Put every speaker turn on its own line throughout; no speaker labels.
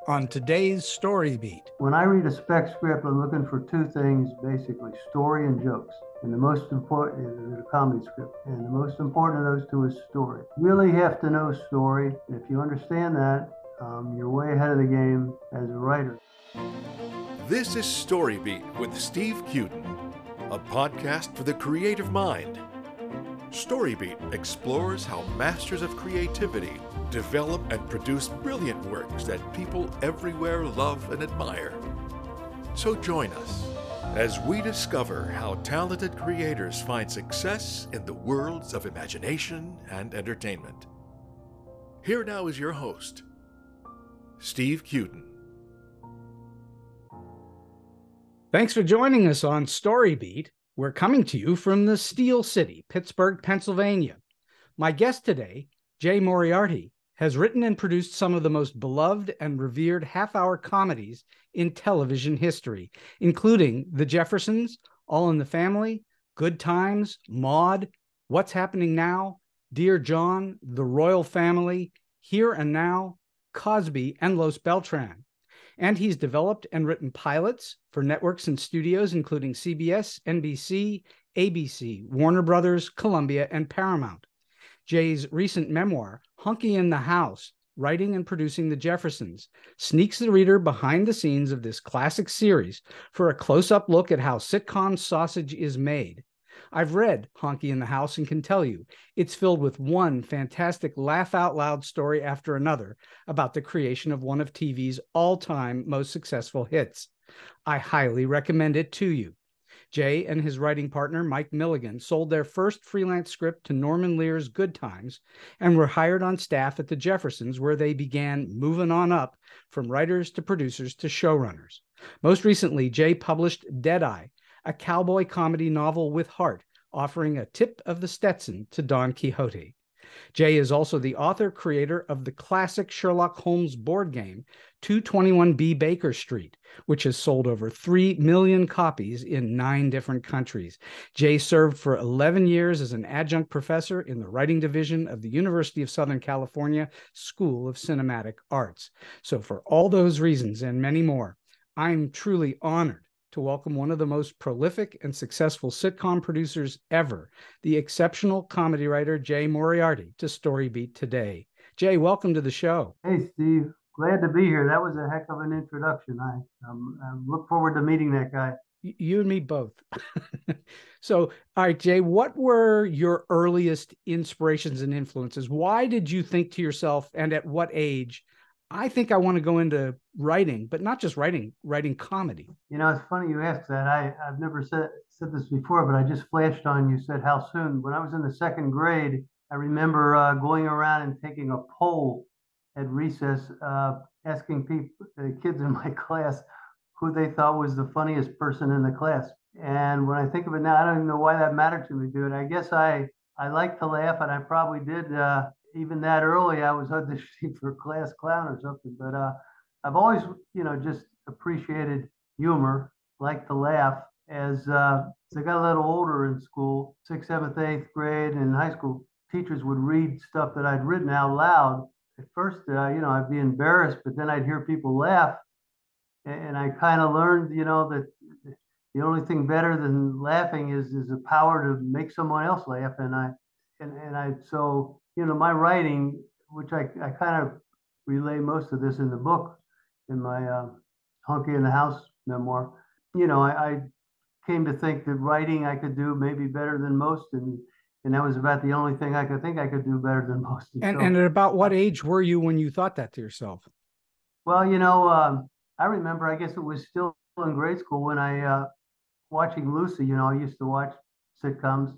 on today's Story Beat.
When I read a spec script, I'm looking for two things, basically, story and jokes. And the most important is a comedy script. And the most important of those two is story. You really have to know story. If you understand that, you're way ahead of the game as a writer.
This is StoryBeat with Steve Cuden, a podcast for the creative mind. StoryBeat explores how masters of creativity develop and produce brilliant works that people everywhere love and admire. So join us as we discover how talented creators find success in the worlds of imagination and entertainment. Here now is your host, Steve Cuden.
Thanks for joining us on Story Beat. We're coming to you from the Steel City, Pittsburgh, Pennsylvania. My guest today, Jay Moriarty, has written and produced some of the most beloved and revered half-hour comedies in television history, including The Jeffersons, All in the Family, Good Times, Maude, What's Happening Now, Dear John, The Royal Family, Here and Now, Cosby, and Los Beltran. And he's developed and written pilots for networks and studios, including CBS, NBC, ABC, Warner Brothers, Columbia, and Paramount. Jay's recent memoir, Honky in the House, Writing and Producing The Jeffersons, sneaks the reader behind the scenes of this classic series for a close-up look at how sitcom sausage is made. I've read Honky in the House and can tell you it's filled with one fantastic laugh-out-loud story after another about the creation of one of TV's all-time most successful hits. I highly recommend it to you. Jay and his writing partner, Mike Milligan, sold their first freelance script to Norman Lear's Good Times and were hired on staff at The Jeffersons, where they began moving on up from writers to producers to showrunners. Most recently, Jay published Deadeye, a cowboy comedy novel with heart, offering a tip of the Stetson to Don Quixote. Jay is also the author-creator of the classic Sherlock Holmes board game, 221B Baker Street, which has sold over 3 million copies in 9 different countries. Jay served for 11 years as an adjunct professor in the writing division of the University of Southern California School of Cinematic Arts. So for all those reasons and many more, I'm truly honored to welcome one of the most prolific and successful sitcom producers ever, the exceptional comedy writer Jay Moriarty, to StoryBeat today. Jay, welcome to the show.
Hey, Steve. Glad to be here. That was a heck of an introduction. I look forward to meeting that guy.
You and me both. So, all right, Jay, what were your earliest inspirations and influences? Why did you think to yourself, and at what age, I think I want to go into writing, but not just writing comedy?
You know, it's funny you ask that. I've never said this before, but I just flashed on you said how soon. When I was in the second grade, I remember going around and taking a poll at recess, asking people, kids in my class, who they thought was the funniest person in the class. And when I think of it now, I don't even know why that mattered to me, dude. I guess I like to laugh, and I probably did. Even that early, I was auditioning for class clown or something. But I've always, just appreciated humor, like to laugh. As I got a little older in school, 6th, 7th, 8th grade, and in high school, teachers would read stuff that I'd written out loud. At first, I'd be embarrassed, but then I'd hear people laugh, and I kind of learned, that the only thing better than laughing is the power to make someone else laugh. So my writing, which I kind of relay most of this in the book, in my Honky in the House memoir. I came to think that writing I could do maybe better than most, and that was about the only thing I could think I could do better than most.
And at about what age were you when you thought that to yourself?
Well, I remember, I guess it was still in grade school when I watching Lucy. I used to watch sitcoms,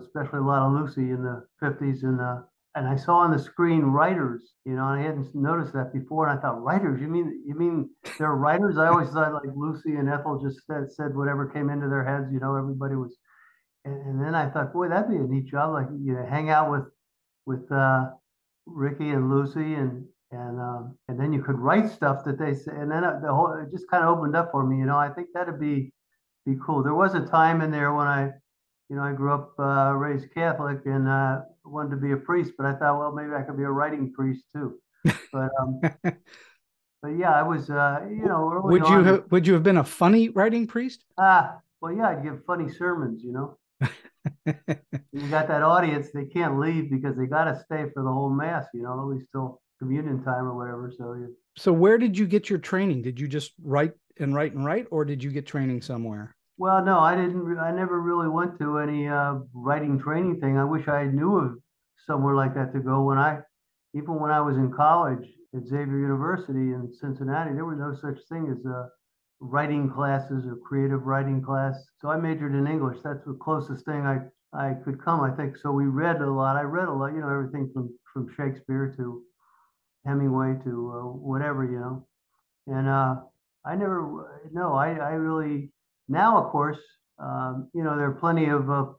especially a lot of Lucy in the 50s, and I saw on the screen writers, and I hadn't noticed that before, and I thought, writers? You mean they're writers? I always thought like Lucy and Ethel just said whatever came into their heads, everybody was. And then I thought, boy, that'd be a neat job, like hang out with Ricky and Lucy, and then you could write stuff that they say, and then it just kind of opened up for me. I think that'd be cool. There was a time in there when I grew up raised Catholic and wanted to be a priest, but I thought, well, maybe I could be a writing priest too. But but yeah, I was, early on.
Would you have been a funny writing priest?
Well, yeah, I'd give funny sermons. You got that audience, they can't leave because they got to stay for the whole mass, at least till communion time or whatever. So you,
So where did you get your training? Did you just write and write and write, or did you get training somewhere?
well, no, I didn't. I never really went to any writing training thing. I wish I knew of somewhere like that to go. Even when I was in college at Xavier University in Cincinnati, there was no such thing as writing classes or creative writing class. So I majored in English. That's the closest thing I could come, I think. So we read a lot. I read a lot, everything from Shakespeare to Hemingway to whatever. And I never, no, I really, now, of course, there are plenty of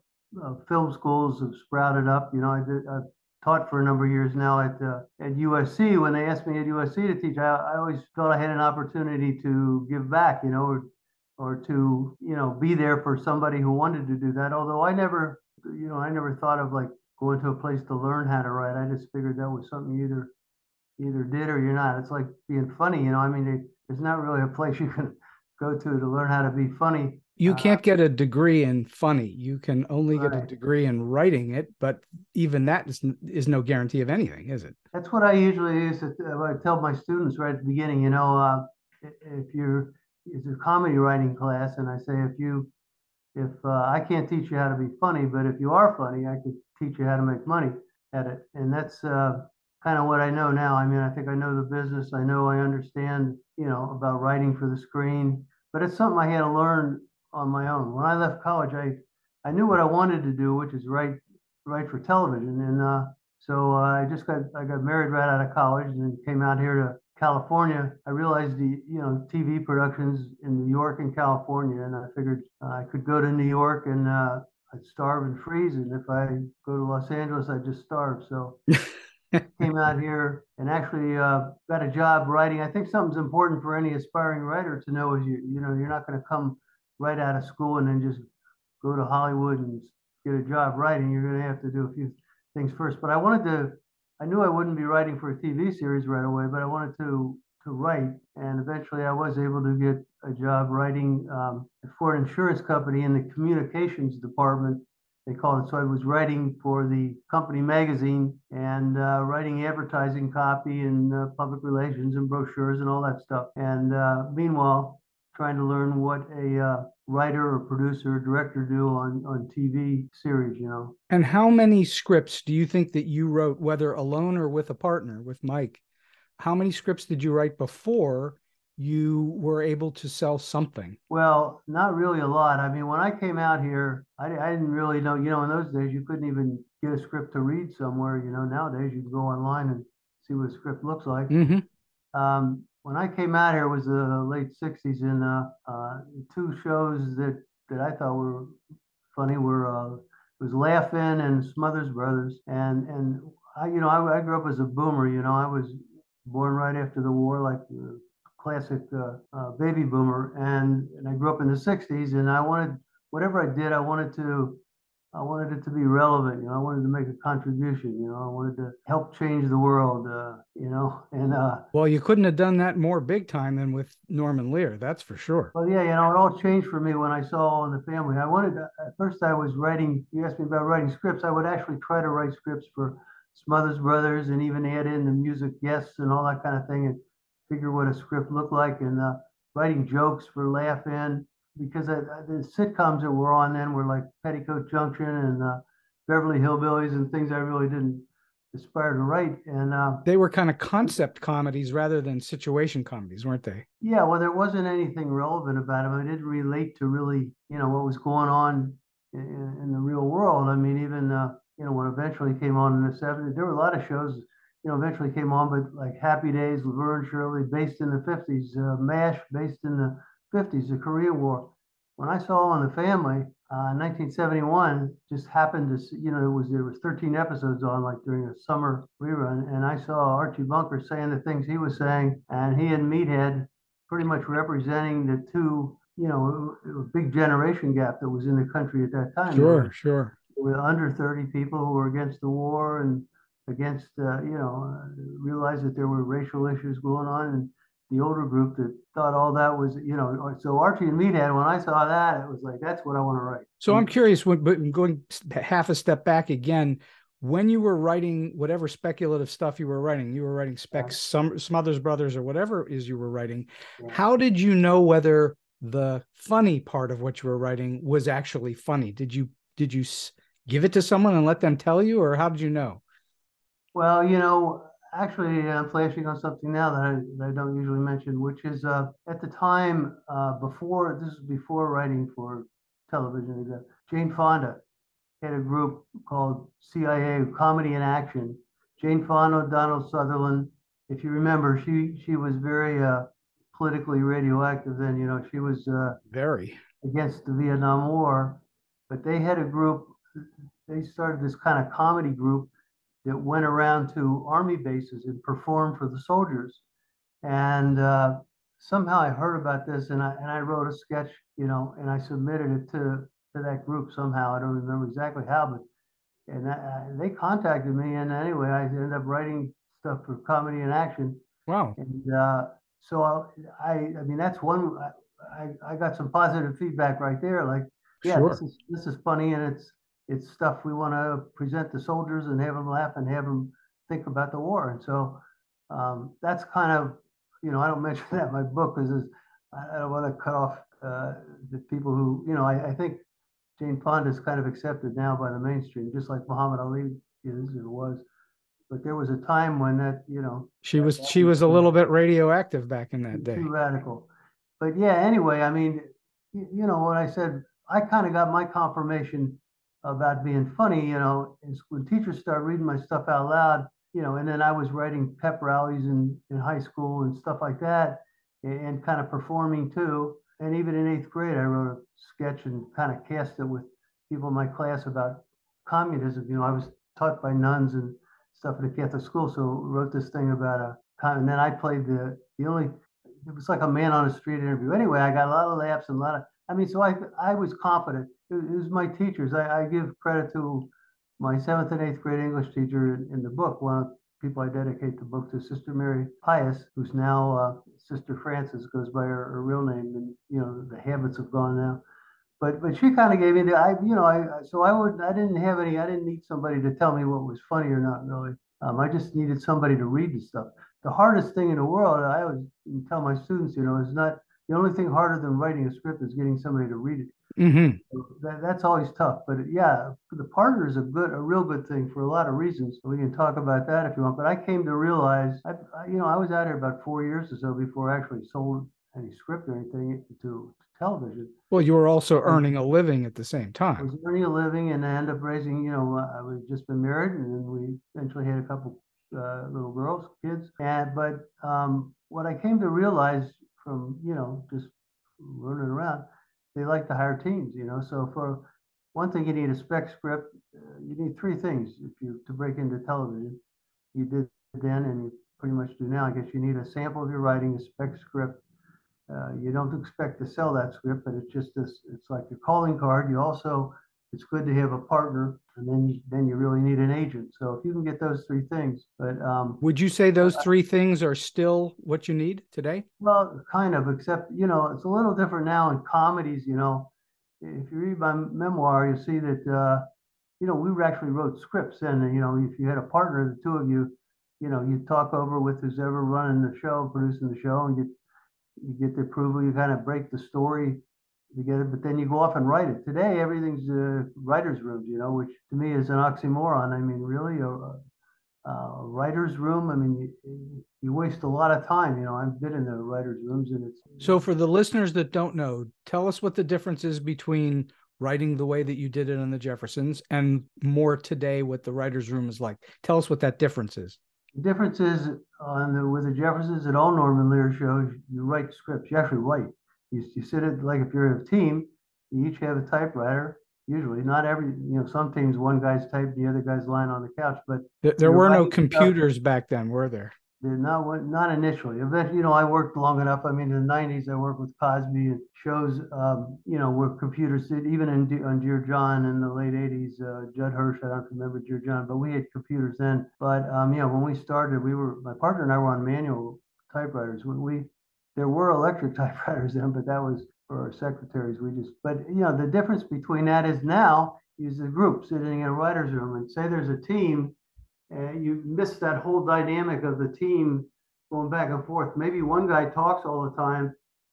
film schools have sprouted up. I've taught for a number of years now at USC. When they asked me at USC to teach, I always felt I had an opportunity to give back, or to, be there for somebody who wanted to do that. Although I never thought of like going to a place to learn how to write. I just figured that was something you either did or you're not. It's like being funny, I mean, there's not really a place you can go to learn how to be funny.
You can't get a degree in funny. You can only get a
Right.
degree in writing it, but even that is no guarantee of anything, is it?
That's what I usually use to I tell my students right at the beginning. If it's a comedy writing class, and I say if I can't teach you how to be funny, but if you are funny, I can teach you how to make money at it. And that's kind of what I know now. I mean, I think I know the business. I understand, about writing for the screen, but it's something I had to learn on my own. When I left college, I knew what I wanted to do, which is write for television. And so I got married right out of college and then came out here to California. I realized the TV productions in New York and California, and I figured I could go to New York and I'd starve and freeze, and if I go to Los Angeles, I'd just starve. So came out here and actually got a job writing. I think something's important for any aspiring writer to know is you're not going to come right out of school and then just go to Hollywood and get a job writing. You're going to have to do a few things first. But I knew I wouldn't be writing for a TV series right away, but I wanted to write. And eventually I was able to get a job writing for an insurance company in the communications department, they called it. So I was writing for the company magazine and writing advertising copy and public relations and brochures and all that stuff. And meanwhile, trying to learn what a writer or producer or director do on TV series.
And how many scripts do you think that you wrote, whether alone or with a partner, with Mike? How many scripts did you write before you were able to sell something?
Well, not really a lot. I mean, when I came out here, I didn't really know, in those days, you couldn't even get a script to read somewhere. Nowadays you can go online and see what a script looks like.
Mm-hmm.
When I came out here, it was the late 60s, and two shows that I thought were funny were it was Laugh-In and Smothers Brothers. And I grew up as a boomer. I was born right after the war, like classic baby boomer, and I grew up in the 60s, and I wanted, whatever I did, I wanted it to be relevant. I wanted to make a contribution. I wanted to help change the world. And
Well, you couldn't have done that more big time than with Norman Lear, that's for sure.
well, yeah, it all changed for me when I saw All in the Family. At first I was writing, you asked me about writing scripts. I would actually try to write scripts for Smothers Brothers and even add in the music guests and all that kind of thing and figure what a script looked like, and writing jokes for Laugh-In, because the sitcoms that were on then were like Petticoat Junction and Beverly Hillbillies and things I really didn't aspire to write. And
they were kind of concept comedies rather than situation comedies, weren't they?
yeah, well, there wasn't anything relevant about them. I didn't relate to really, what was going on in the real world. I mean, even when eventually came on in the 70s, there were a lot of shows eventually came on, but like Happy Days, Laverne and Shirley, based in the 50s, MASH, based in the 50s, the Korean War. When I saw All in the Family in 1971, just happened to see, there was 13 episodes on like during a summer rerun, and I saw Archie Bunker saying the things he was saying, and he and Meathead pretty much representing the two, a big generation gap that was in the country at that time.
Sure.
With under 30 people who were against the war and against, realized that there were racial issues going on, and the older group that thought all that was, so Archie and Meathead, when I saw that, it was like, that's what I want to write.
So I'm curious, but going half a step back again, when you were writing whatever speculative stuff you were writing Specs, Smothers Brothers, or whatever it is you were writing, how did you know whether the funny part of what you were writing was actually funny? Did you give it to someone and let them tell you, or how did you know?
Well, actually, I'm flashing on something now that I don't usually mention, which is at the time this is before writing for television. Jane Fonda had a group called CIA, Comedy in Action. Jane Fonda, Donald Sutherland. If you remember, she was very politically radioactive then. She was
very
against the Vietnam War, but they had a group. They started this kind of comedy group that went around to army bases and performed for the soldiers. And somehow I heard about this, and I wrote a sketch, and I submitted it to that group somehow. I don't remember exactly how, but they contacted me, and anyway, I ended up writing stuff for Comedy in Action.
Wow.
And so I mean, that's one. I got some positive feedback right there. Like, yeah,
sure.
this is funny, and it's stuff we want to present to soldiers and have them laugh and have them think about the war. And so that's kind of, I don't mention that in my book because I don't want to cut off the people who, I think Jane Fonda is kind of accepted now by the mainstream, just like Muhammad Ali is or was. But there was a time when that,
she was a little bit radioactive back in that day.
Too radical. But yeah, anyway, I mean, when I said I kind of got my confirmation about being funny, is when teachers start reading my stuff out loud, and then I was writing pep rallies in high school and stuff like that, and kind of performing too. And even in 8th grade, I wrote a sketch and kind of cast it with people in my class about communism. I was taught by nuns and stuff at a Catholic school, so wrote this thing about and then I played the only. It was like a man on a street interview. Anyway, I got a lot of laughs and a lot of. I mean, so I was confident. It was my teachers. I give credit to my 7th and 8th grade English teacher in the book. One of the people I dedicate the book to, Sister Mary Pius, who's now Sister Francis, goes by her real name, and the habits have gone now. But she kind of gave me the I didn't need somebody to tell me what was funny or not really. I just needed somebody to read the stuff. The hardest thing in the world, I always tell my students, is not the only thing harder than writing a script is getting somebody to read it.
Mm-hmm.
So that's always tough. But yeah, the partner is a real good thing for a lot of reasons. We can talk about that if you want. But I came to realize, I was out here about 4 years or so before I actually sold any script or anything to television.
Well, you were also earning a living at the same time.
I was earning a living, and I ended up raising, I was just been married, and then we eventually had a couple little girls, kids. But what I came to realize from, just running around, they like to hire teams, So for one thing, you need a spec script. You need 3 things to break into television. You did then, and you pretty much do now. I guess you need a sample of your writing, a spec script. You don't expect to sell that script, but it's just this. It's like your calling card. It's good to have a partner, and then you really need an agent. So if you can get those 3 things, but
would you say those 3 things are still what you need today?
Well, kind of, except it's a little different now in comedies. If you read my memoir, you see that we actually wrote scripts, and if you had a partner, the 2 of you, you talk over with who's ever running the show, producing the show, and you get the approval, you kind of break the story together, but then you go off and write it. Today, everything's writer's rooms, which to me is an oxymoron. I mean, really, a writer's room, I mean, you waste a lot of time. I've been in the writer's rooms, and it's.
So for the listeners that don't know, tell us what the difference is between writing the way that you did it on the Jeffersons and more today what the writer's room is like. Tell us what that difference is.
The difference is with the Jeffersons and all Norman Lear shows, you write scripts. You actually write. You sit it like if you're a team, you each have a typewriter. Usually, not every. Some teams one guy's typing, the other guy's lying on the couch. But
there were no computers back then, were there?
They're not initially. Eventually, I worked long enough. I mean, in the 90s, I worked with Cosby and shows, where computers did, even on Dear John in the late 80s, Judd Hirsch, I don't remember Dear John, but we had computers then. But, when we started, my partner and I were on manual typewriters. We There were electric typewriters then, but that was for our secretaries. But the difference between that is now is a group sitting in a writer's room, and say there's a team, and you miss that whole dynamic of the team going back and forth. Maybe one guy talks all the time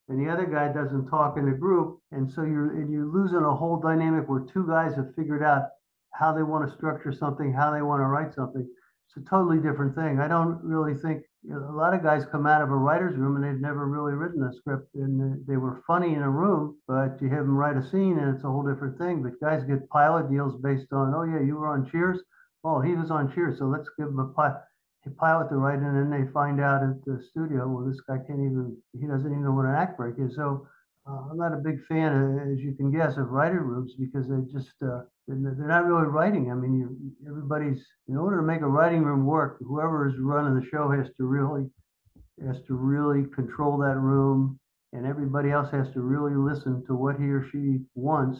and the other guy doesn't talk in the group. And so you're losing a whole dynamic where two guys have figured out how they want to structure something, how they want to write something. It's a totally different thing. I don't really think a lot of guys come out of a writer's room and they've never really written a script, and they were funny in a room, but you have them write a scene and it's a whole different thing. But guys get pilot deals based on, oh yeah, you were on Cheers. Oh, he was on Cheers, so let's give him a pilot to write, and then they find out at the studio, well, this guy he doesn't even know what an act break is. So I'm not a big fan, as you can guess, of writer rooms, because they're not really writing. I mean, in order to make a writing room work, whoever is running the show has to really control that room, and everybody else has to really listen to what he or she wants.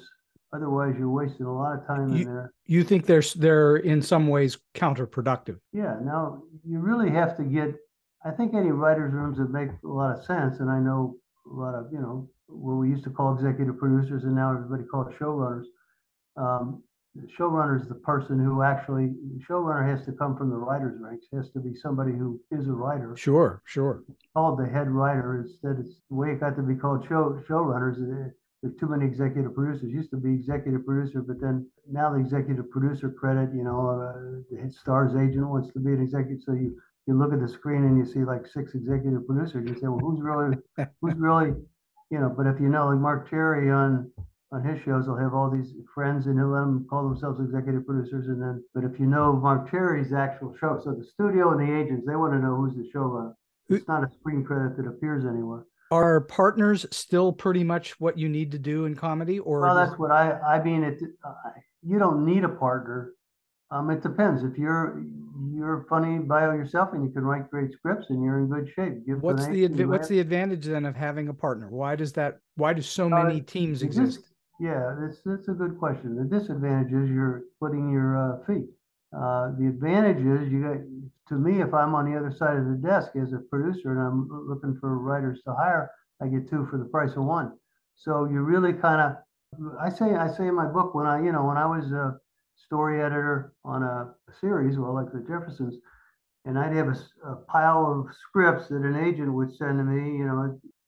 Otherwise, you're wasting a lot of time in there.
You think they're in some ways counterproductive?
Yeah. Now, you really have to I think any writer's rooms that make a lot of sense, and I know a lot of, what we used to call executive producers, and now everybody calls showrunners. The showrunner is the person who actually, the showrunner has to come from the writer's ranks, has to be somebody who is a writer.
Sure.
Called the head writer. Instead, it's the way it got to be called showrunners. There's too many executive producers. It used to be executive producer, but then now the executive producer credit, the star's agent wants to be an executive. So you look at the screen and you see like 6 executive producers. You say, well, who's really, but if like Mark Cherry on his shows, he'll have all these friends and he'll let them call themselves executive producers. But if you know Mark Cherry's actual show, so the studio and the agents, they want to know who's the showrunner. It's not a screen credit that appears anywhere.
Are partners still pretty much what you need to do in comedy? Or
well, that's what I mean. You don't need a partner. It depends. If you're funny by yourself and you can write great scripts and you're in good shape.
What's the advantage then of having a partner? Why do so many teams exist?
Yeah, that's a good question. The disadvantage is you're putting your feet. The advantage is to me, if I'm on the other side of the desk as a producer and I'm looking for writers to hire, I get 2 for the price of 1. So you really kind of, I say in my book, when I was a story editor on a series, like the Jeffersons, and I'd have a pile of scripts that an agent would send to me,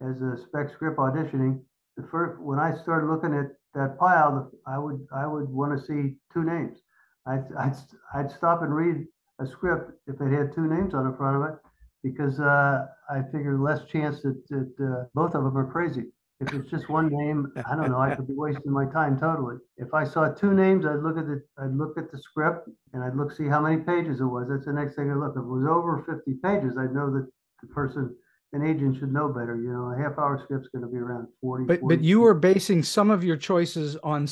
as a spec script auditioning. When I started looking at that pile, I would want to see 2 names. I'd stop and read a script if it had 2 names on the front of it, because I figured less chance that both of them are crazy. If it's just one name, I don't know, I could be wasting my time totally. If I saw 2 names, I'd look at the script and I'd see how many pages it was. That's the next thing I look. If it was over 50 pages, I'd know that an agent should know better. A half-hour script's going to be around 40.
But you were basing some of your choices on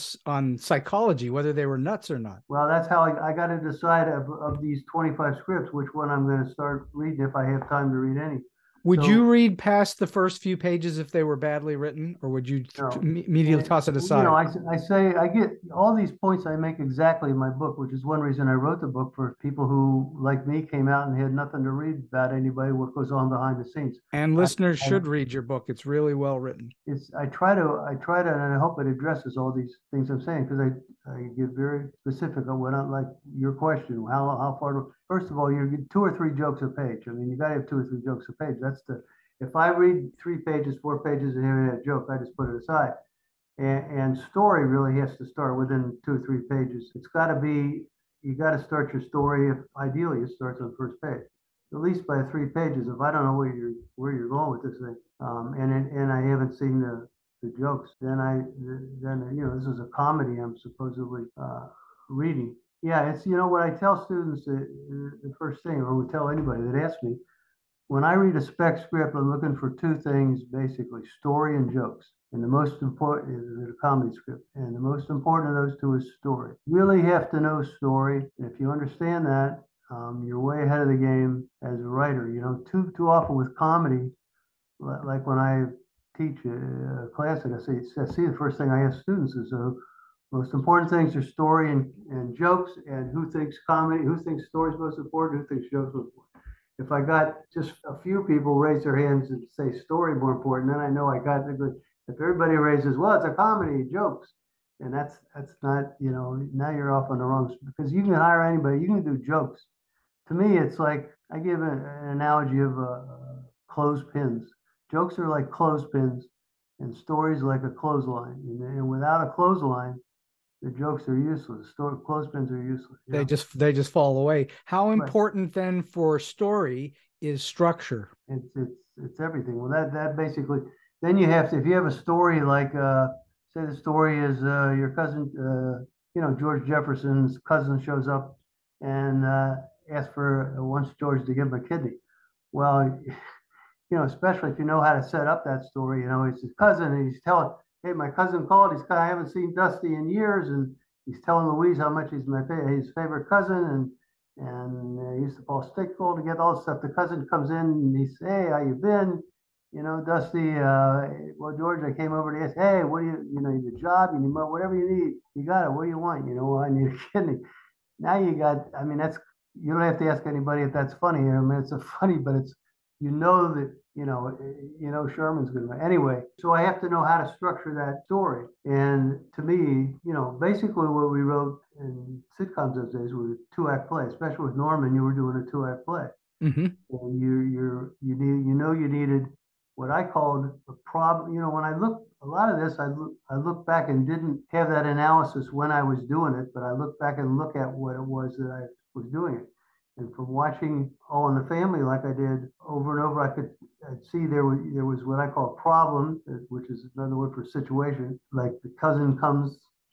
psychology, whether they were nuts or not.
Well, that's how I got to decide of these 25 scripts, which one I'm going to start reading if I have time to read any.
Would you read past the first few pages if they were badly written, or would you immediately toss it aside?
I get all these points I make exactly in my book, which is one reason I wrote the book, for people who, like me, came out and had nothing to read about anybody, what goes on behind the scenes.
And listeners should read your book. It's really well written.
I try to, and I hope it addresses all these things I'm saying, because I get very specific on what like your question, how far. First of all, you get 2 or 3 jokes a page. I mean, you got to have 2 or 3 jokes a page. If I read 3 pages, 4 pages and have a joke, I just put it aside. And story really has to start within 2 or 3 pages. It's got to be, you got to start your story. Ideally, it starts on the first page, at least by 3 pages. If I don't know where you're going with this thing, and I haven't seen the jokes, then this is a comedy I'm supposedly reading. Yeah, it's what I tell students, the first thing, or would tell anybody that asks me, when I read a spec script, I'm looking for 2 things, basically, story and jokes. And the most important is a comedy script. And the most important of those 2 is story. Really have to know story. And if you understand that, you're way ahead of the game as a writer. Too often with comedy, like when I teach a class, and I see the first thing I ask students is, most important things are story and jokes, and who thinks story is most important, who thinks jokes most important. If I got just a few people raise their hands and say story more important, then I know I got the good. If everybody raises, well, it's a comedy, jokes, and that's not, now you're off on the wrong, because you can hire anybody, you can do jokes. To me, it's like I give an analogy of clothespins. Jokes are like clothespins, and stories like a clothesline. And without a clothesline, the jokes are useless. Clothespins are useless.
They just fall away. How
Right.
important then for story is structure?
It's everything. Well, that basically, then you have to, if you have a story like say the story is your cousin, George Jefferson's cousin shows up and asks for wants George to give him a kidney. Well, especially if you know how to set up that story, it's his cousin and he's telling, hey, my cousin called. I haven't seen Dusty in years, and he's telling Louise how much he's his favorite cousin, and he used to pull stick pole to get all this stuff. The cousin comes in and he says, hey, how you been? Dusty, well, George, I came over to ask, hey, what do you need a job? You need whatever you need, you got it. What do you want? Well, I need a kidney. Now you got, you don't have to ask anybody if that's funny. It's a funny, but it's, that, Sherman's going to, anyway. So I have to know how to structure that story. And to me, basically what we wrote in sitcoms those days was a 2-act play, especially with Norman, you were doing a 2-act play.
Mm-hmm.
And you needed what I called a problem. When I look, a lot of this, I look back and didn't have that analysis when I was doing it, but I look back and look at what it was that I was doing it. And from watching All in the Family, like I did over and over, I'd see there was what I call a problem, which is another word for situation. Like the cousin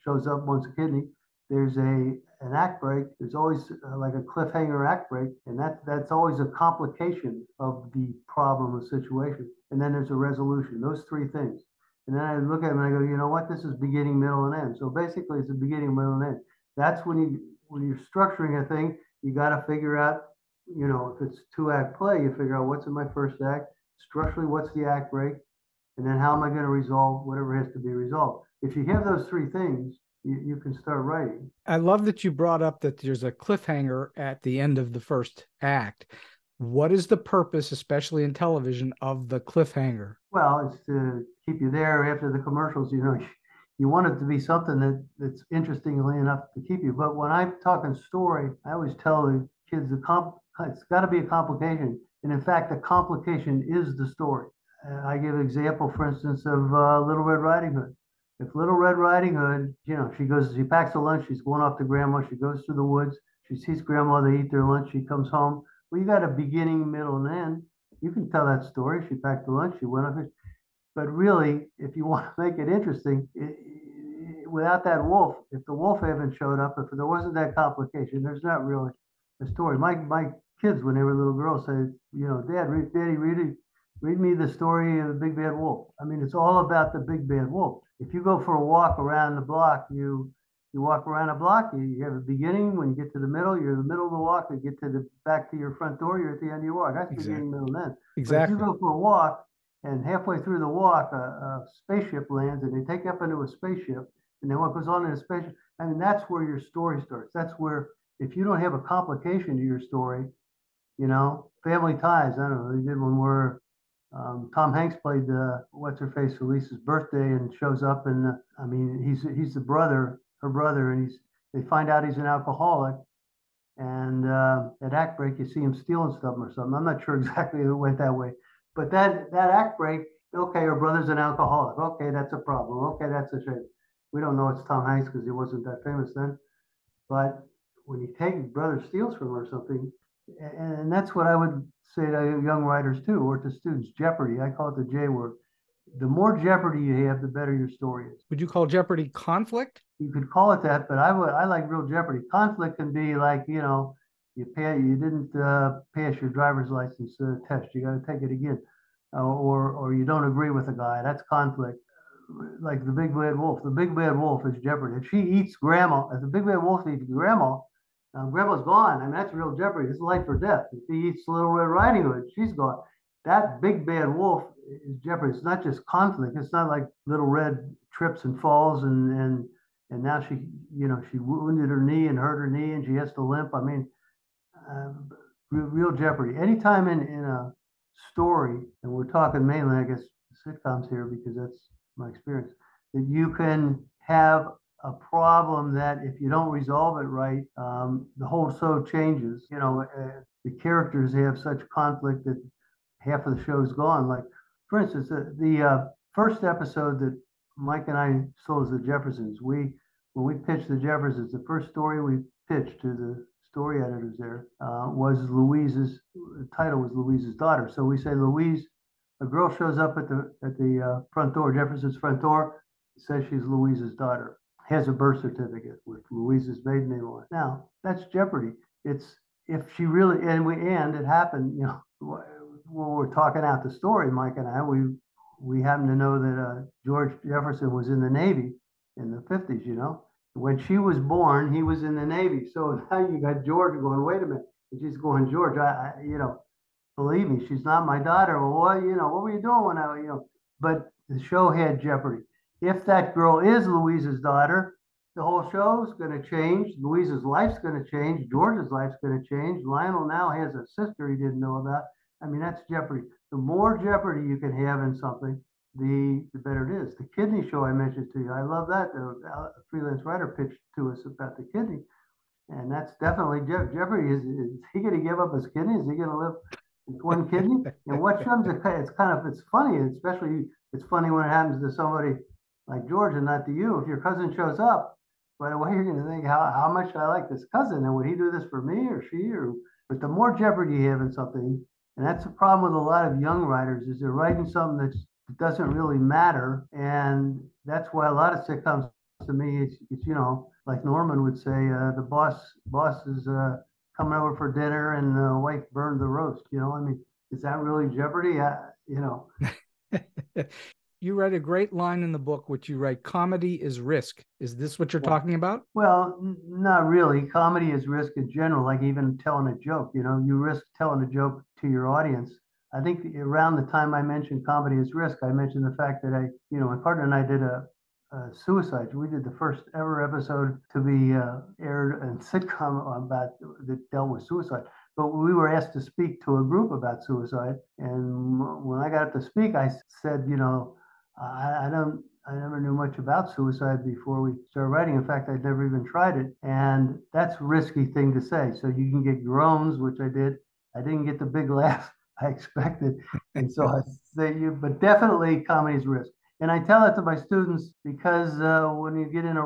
shows up, wants a kidney. There's an act break. There's always like a cliffhanger act break, and that's always a complication of the problem or situation. And then there's a resolution. Those three things. And then I look at them and I go, you know what? This is beginning, middle, and end. So basically, it's a beginning, middle, and end. That's when you're structuring a thing. You got to figure out, if it's 2-act play, you figure out what's in my first act, structurally, what's the act break, and then how am I going to resolve whatever has to be resolved. If you have those three things, you can start writing.
I love that you brought up that there's a cliffhanger at the end of the first act. What is the purpose, especially in television, of the cliffhanger?
Well, it's to keep you there after the commercials. You want it to be something that's interestingly enough to keep you. But when I'm talking story, I always tell the kids it's got to be a complication. And in fact, the complication is the story. I give an example, for instance, of Little Red Riding Hood. If Little Red Riding Hood, she packs a lunch, she's going off to grandma, she goes through the woods, she sees grandma, they eat their lunch, she comes home. Well, you got a beginning, middle, and end. You can tell that story. She packed the lunch, she went off. But really, if you want to make it interesting, without that wolf, if the wolf hadn't showed up, if there wasn't that complication, there's not really a story. My kids, when they were little girls, said, Dad, Daddy, read me the story of the Big Bad Wolf. It's all about the Big Bad Wolf. If you go for a walk around the block, you walk around a block, you have a beginning. When you get to the middle, you're in the middle of the walk. You get to back to your front door, you're at the end of your walk. That's
Exactly.
Beginning, middle, and end.
Exactly.
But if you go for a walk, and halfway through the walk, a spaceship lands, and they take you up into a spaceship, and then what goes on in a spaceship, that's where your story starts. That's where, if you don't have a complication to your story, Family Ties, I don't know, they did one where Tom Hanks played what's her face, Elise's birthday, and shows up, and he's the brother, her brother, and they find out he's an alcoholic, and at act break you see him stealing stuff or something. I'm not sure exactly it went that way, but that act break, okay, her brother's an alcoholic, okay, that's a problem, okay, that's a shame. We don't know it's Tom Hanks because he wasn't that famous then, but when you take brother steals from her or something, and that's what I would say to young writers too, or to students, jeopardy. I call it the J word. The more jeopardy you have, the better your story is.
Would you call jeopardy conflict?
You could call it that, but I like real jeopardy. Conflict can be like, you didn't pass your driver's license test, you got to take it again, or you don't agree with a guy. That's conflict. Like the Big Bad Wolf. The Big Bad Wolf is jeopardy. If she eats grandma, if the Big Bad Wolf eats grandma, grandma's gone. That's real jeopardy. It's life or death. If he eats Little Red Riding Hood, she's gone. That Big Bad Wolf is jeopardy. It's not just conflict. It's not like Little Red trips and falls and now she wounded her knee and hurt her knee and she has to limp. real jeopardy. Anytime in a story, and we're talking mainly, I guess, sitcoms here because that's my experience, that you can have a problem that if you don't resolve it right, the whole show changes. The characters have such conflict that half of the show's gone. Like, for instance, the first episode that Mike and I sold as the Jeffersons, when we pitched the Jeffersons, the first story we pitched to the story editors there was the title was Louise's daughter. So we say Louise, a girl shows up at the front door, Jefferson's front door, says she's Louise's daughter, has a birth certificate with Louise's maiden name on it. Now, that's jeopardy. It's if she really, and it happened, when we're talking out the story, Mike and I, we happen to know that George Jefferson was in the Navy in the 50s, When she was born, he was in the Navy. So now you got George going, wait a minute. And she's going, George, believe me, she's not my daughter. Well, what were you doing when but the show had jeopardy. If that girl is Louise's daughter, the whole show's going to change. Louise's life's going to change. George's life's going to change. Lionel now has a sister he didn't know about. I mean, that's jeopardy. The more jeopardy you can have in something, the better it is. The kidney show I mentioned to you, I love that. A freelance writer pitched to us about the kidney. And that's definitely jeopardy. Is he going to give up his kidney? Is he going to live with one kidney? And what comes, it's funny, especially it's funny when it happens to somebody like George and not to you. If your cousin shows up, right away you're going to think, how much I like this cousin, and would he do this for me or she? But the more jeopardy you have in something, and that's the problem with a lot of young writers, is they're writing something that doesn't really matter, and that's why a lot of sitcoms, to me, it's like Norman would say, the boss is coming over for dinner, and the wife burned the roast. I mean, is that really jeopardy?
You write a great line in the book, which you write, comedy is risk. Is this what you're talking about?
Well, not really. Comedy is risk in general, like even telling a joke. You risk telling a joke to your audience. I think around the time I mentioned comedy is risk, I mentioned the fact that my partner and I did a suicide. We did the first ever episode to be aired in sitcom that dealt with suicide. But we were asked to speak to a group about suicide, and when I got up to speak, I said, I never knew much about suicide before we started writing. In fact, I'd never even tried it, and that's a risky thing to say. So you can get groans, which I did. I didn't get the big laugh I expected, and so I say but definitely comedy's risk. And I tell it to my students because when you get in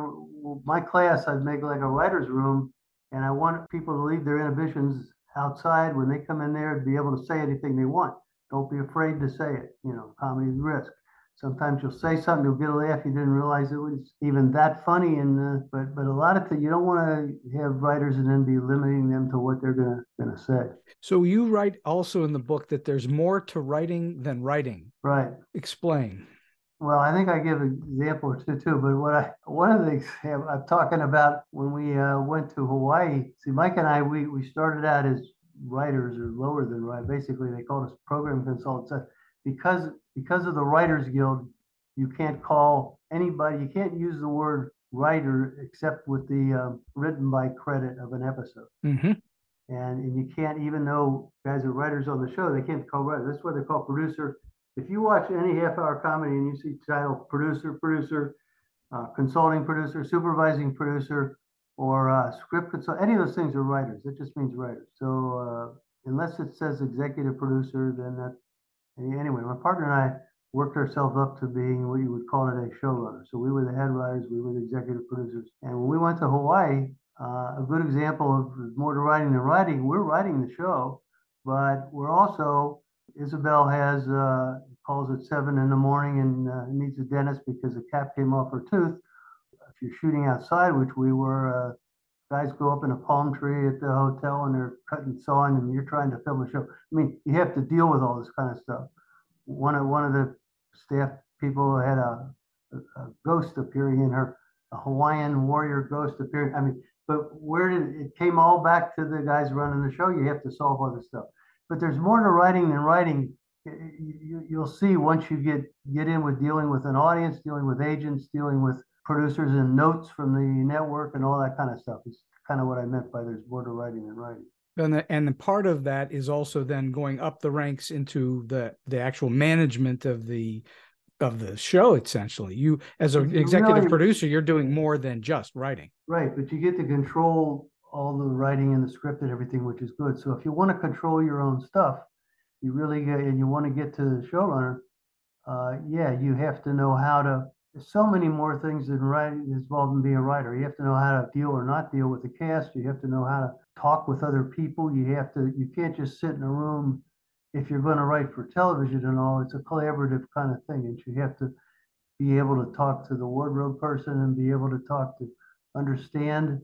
my class, I'd make like a writer's room, and I want people to leave their inhibitions outside when they come in there to be able to say anything they want. Don't be afraid to say it. Comedy's risk. Sometimes you'll say something, you'll get a laugh, you didn't realize it was even that funny. And but a lot of times you don't want to have writers and then be limiting them to what they're gonna say.
So you write also in the book that there's more to writing than writing.
Right.
Explain.
Well, I think I give an example or two too, but one of the things I'm talking about when we went to Hawaii. See, Mike and I, we started out as writers or lower than writers. Basically, they called us program consultants because of the Writers Guild. You can't call anybody. You can't use the word writer except with the written by credit of an episode.
Mm-hmm.
And you can't, even though guys are writers on the show, they can't call writer. That's what they call producer. If you watch any half-hour comedy and you see title producer, consulting producer, supervising producer, or script consult, any of those things are writers. It just means writers. So unless it says executive producer, then that. Anyway, my partner and I worked ourselves up to being what you would call today showrunners. So we were the head writers, we were the executive producers. And when we went to Hawaii, a good example of more to writing than writing, we're writing the show, but we're also, Isabel calls at 7 in the morning and needs a dentist because a cap came off her tooth. If you're shooting outside, which we were, guys go up in a palm tree at the hotel and they're cutting sawing and you're trying to film a show. I mean, you have to deal with all this kind of stuff. One of the staff people had a ghost appearing in her, a Hawaiian warrior ghost appearing. I mean, but it came all back to the guys running the show. You have to solve all this stuff. But there's more to writing than writing. You'll see once you get in with dealing with an audience, dealing with agents, dealing with producers and notes from the network and all that kind of stuff. It's kind of what I meant by there's more to writing than writing.
And the part of that is also then going up the ranks into the actual management of the show. Essentially, you as an executive producer, you're doing more than just writing.
Right, but you get to control all the writing and the script and everything, which is good. So if you want to control your own stuff, you really get, and you want to get to the showrunner, yeah, you have to know how to. There's so many more things than writing involved in being a writer. You have to know how to deal or not deal with the cast. You have to know how to talk with other people. You can't just sit in a room if you're going to write for television and all. It's a collaborative kind of thing, and you have to be able to talk to the wardrobe person and be able to understand,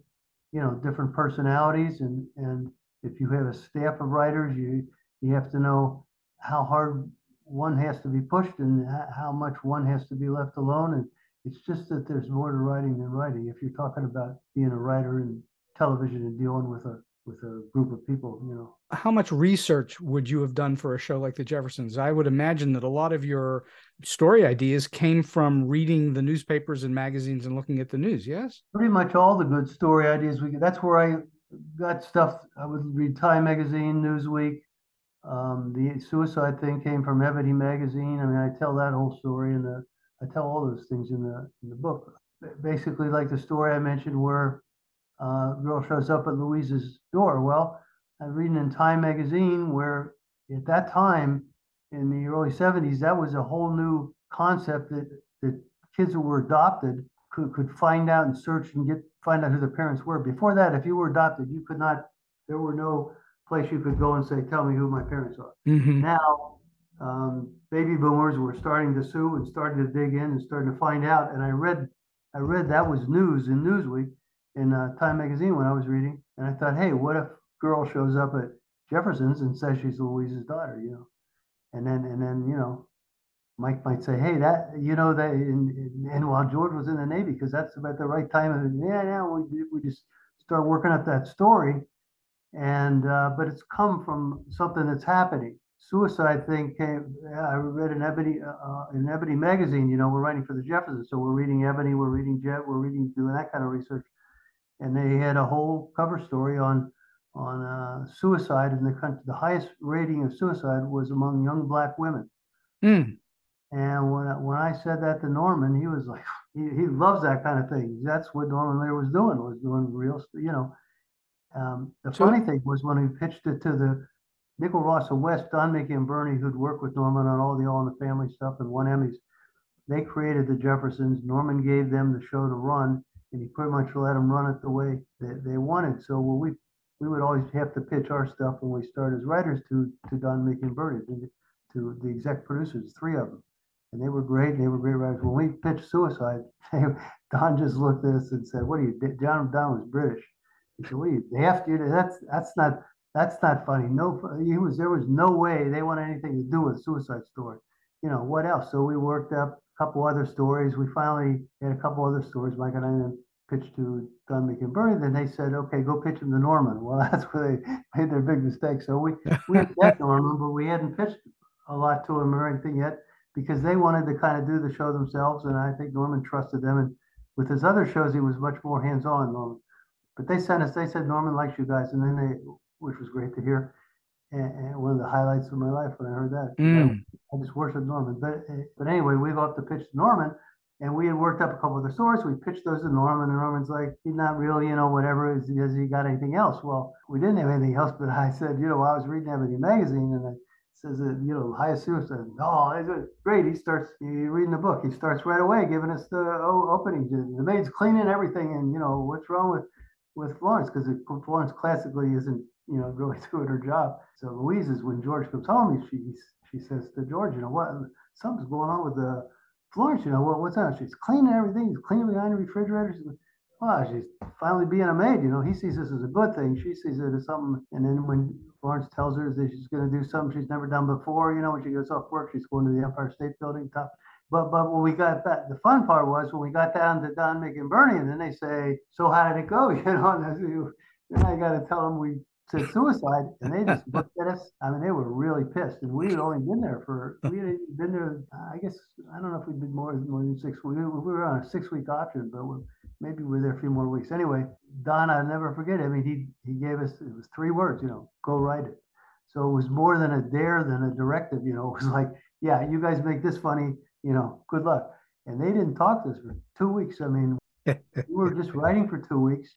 different personalities. And if you have a staff of writers, you have to know how hard one has to be pushed and how much one has to be left alone. And it's just that there's more to writing than writing. If you're talking about being a writer in television and dealing with a group of people,
How much research would you have done for a show like The Jeffersons? I would imagine that a lot of your story ideas came from reading the newspapers and magazines and looking at the news. Yes,
pretty much all the good story ideas that's where I got stuff. I would read Time magazine, Newsweek. The suicide thing came from Ebony magazine. I mean, I tell that whole story I tell all those things in the book. Basically, like the story I mentioned where a girl shows up at Louise's door. Well, I'm reading in Time magazine where at that time in the early 70s, that was a whole new concept that kids who were adopted could find out and search and find out who their parents were. Before that, if you were adopted, you could not, there were no place you could go and say, tell me who my parents are.
Mm-hmm.
Now, baby boomers were starting to sue and starting to dig in and starting to find out. And I read that was news in Newsweek in Time magazine when I was reading. And I thought, hey, what if girl shows up at Jefferson's and says she's Louise's daughter, and then Mike might say, hey, that that and while George was in the Navy, because that's about the right time. And we just start working up that story. And but it's come from something that's happening. Suicide thing came. I read in Ebony magazine. We're writing for the Jeffersons, so we're reading Ebony, we're reading Jet, doing that kind of research. And they had a whole cover story on suicide in the country. The highest rating of suicide was among young Black women.
Mm.
And when I said that to Norman, he was like, he loves that kind of thing. That's what Norman Lear was doing real, The funny thing was when we pitched it to the Nickel Ross of West, Don Mickey and Bernie, who'd worked with Norman on all the All in the Family stuff and won Emmys, they created the Jeffersons. Norman gave them the show to run, and he pretty much let them run it the way that they wanted. So we would always have to pitch our stuff when we started as writers to Don Mickey and Bernie, to the exec producers, three of them. And they were great. They were great writers. When we pitched Suicide, Don just looked at us and said, "What are you?" Don was British. He said, "What are you daft? That's not funny. No, there was no way they wanted anything to do with a Suicide Story. What else?" So we worked up a couple other stories. We finally had a couple other stories. Mike and I then pitched to Don Mickey and Bernie. Then they said, "Okay, go pitch them to Norman." Well, that's where they made their big mistake. So we had met Norman, but we hadn't pitched a lot to him or anything yet, because they wanted to kind of do the show themselves, and I think Norman trusted them. And with his other shows, he was much more hands-on, Norman. But they said Norman likes you guys, and then which was great to hear, and one of the highlights of my life when I heard that. I just worship Norman. But anyway, we got to pitch to Norman, and we had worked up a couple of the stories. We pitched those to Norman, and Norman's like, he's not really, whatever. Has he got anything else? Well, we didn't have anything else, but I said, I was reading Ebony magazine, and it says that, highest suicide. Oh, it's great. He starts reading the book. He starts right away giving us the opening. The maid's cleaning everything, and, what's wrong with Florence, because Florence classically isn't, really doing her job. So Louise is, when George comes home, she says to George, what, something's going on with the Florence, what's that? She's cleaning everything. She's cleaning behind the refrigerator. She's finally being a maid. He sees this as a good thing. She sees it as something. And then when Florence tells her that she's going to do something she's never done before, when she goes off work, she's going to the Empire State Building top. But when we got back, the fun part was when we got down to Don, Mick, and Bernie, and then they say, "So how did it go?" Then I got to tell them we said suicide, and they just looked at us. I mean, they were really pissed, and we had only been there I guess, I don't know if we did more than 6 weeks. We were on a 6-week option, but maybe we were there a few more weeks. Anyway, Don, I'll never forget. I mean, he gave us, it was 3 words, go write it. So it was more than a dare than a directive. It was like, yeah, you guys make this funny, good luck. And they didn't talk to us for 2 weeks. I mean, we were just writing for 2 weeks.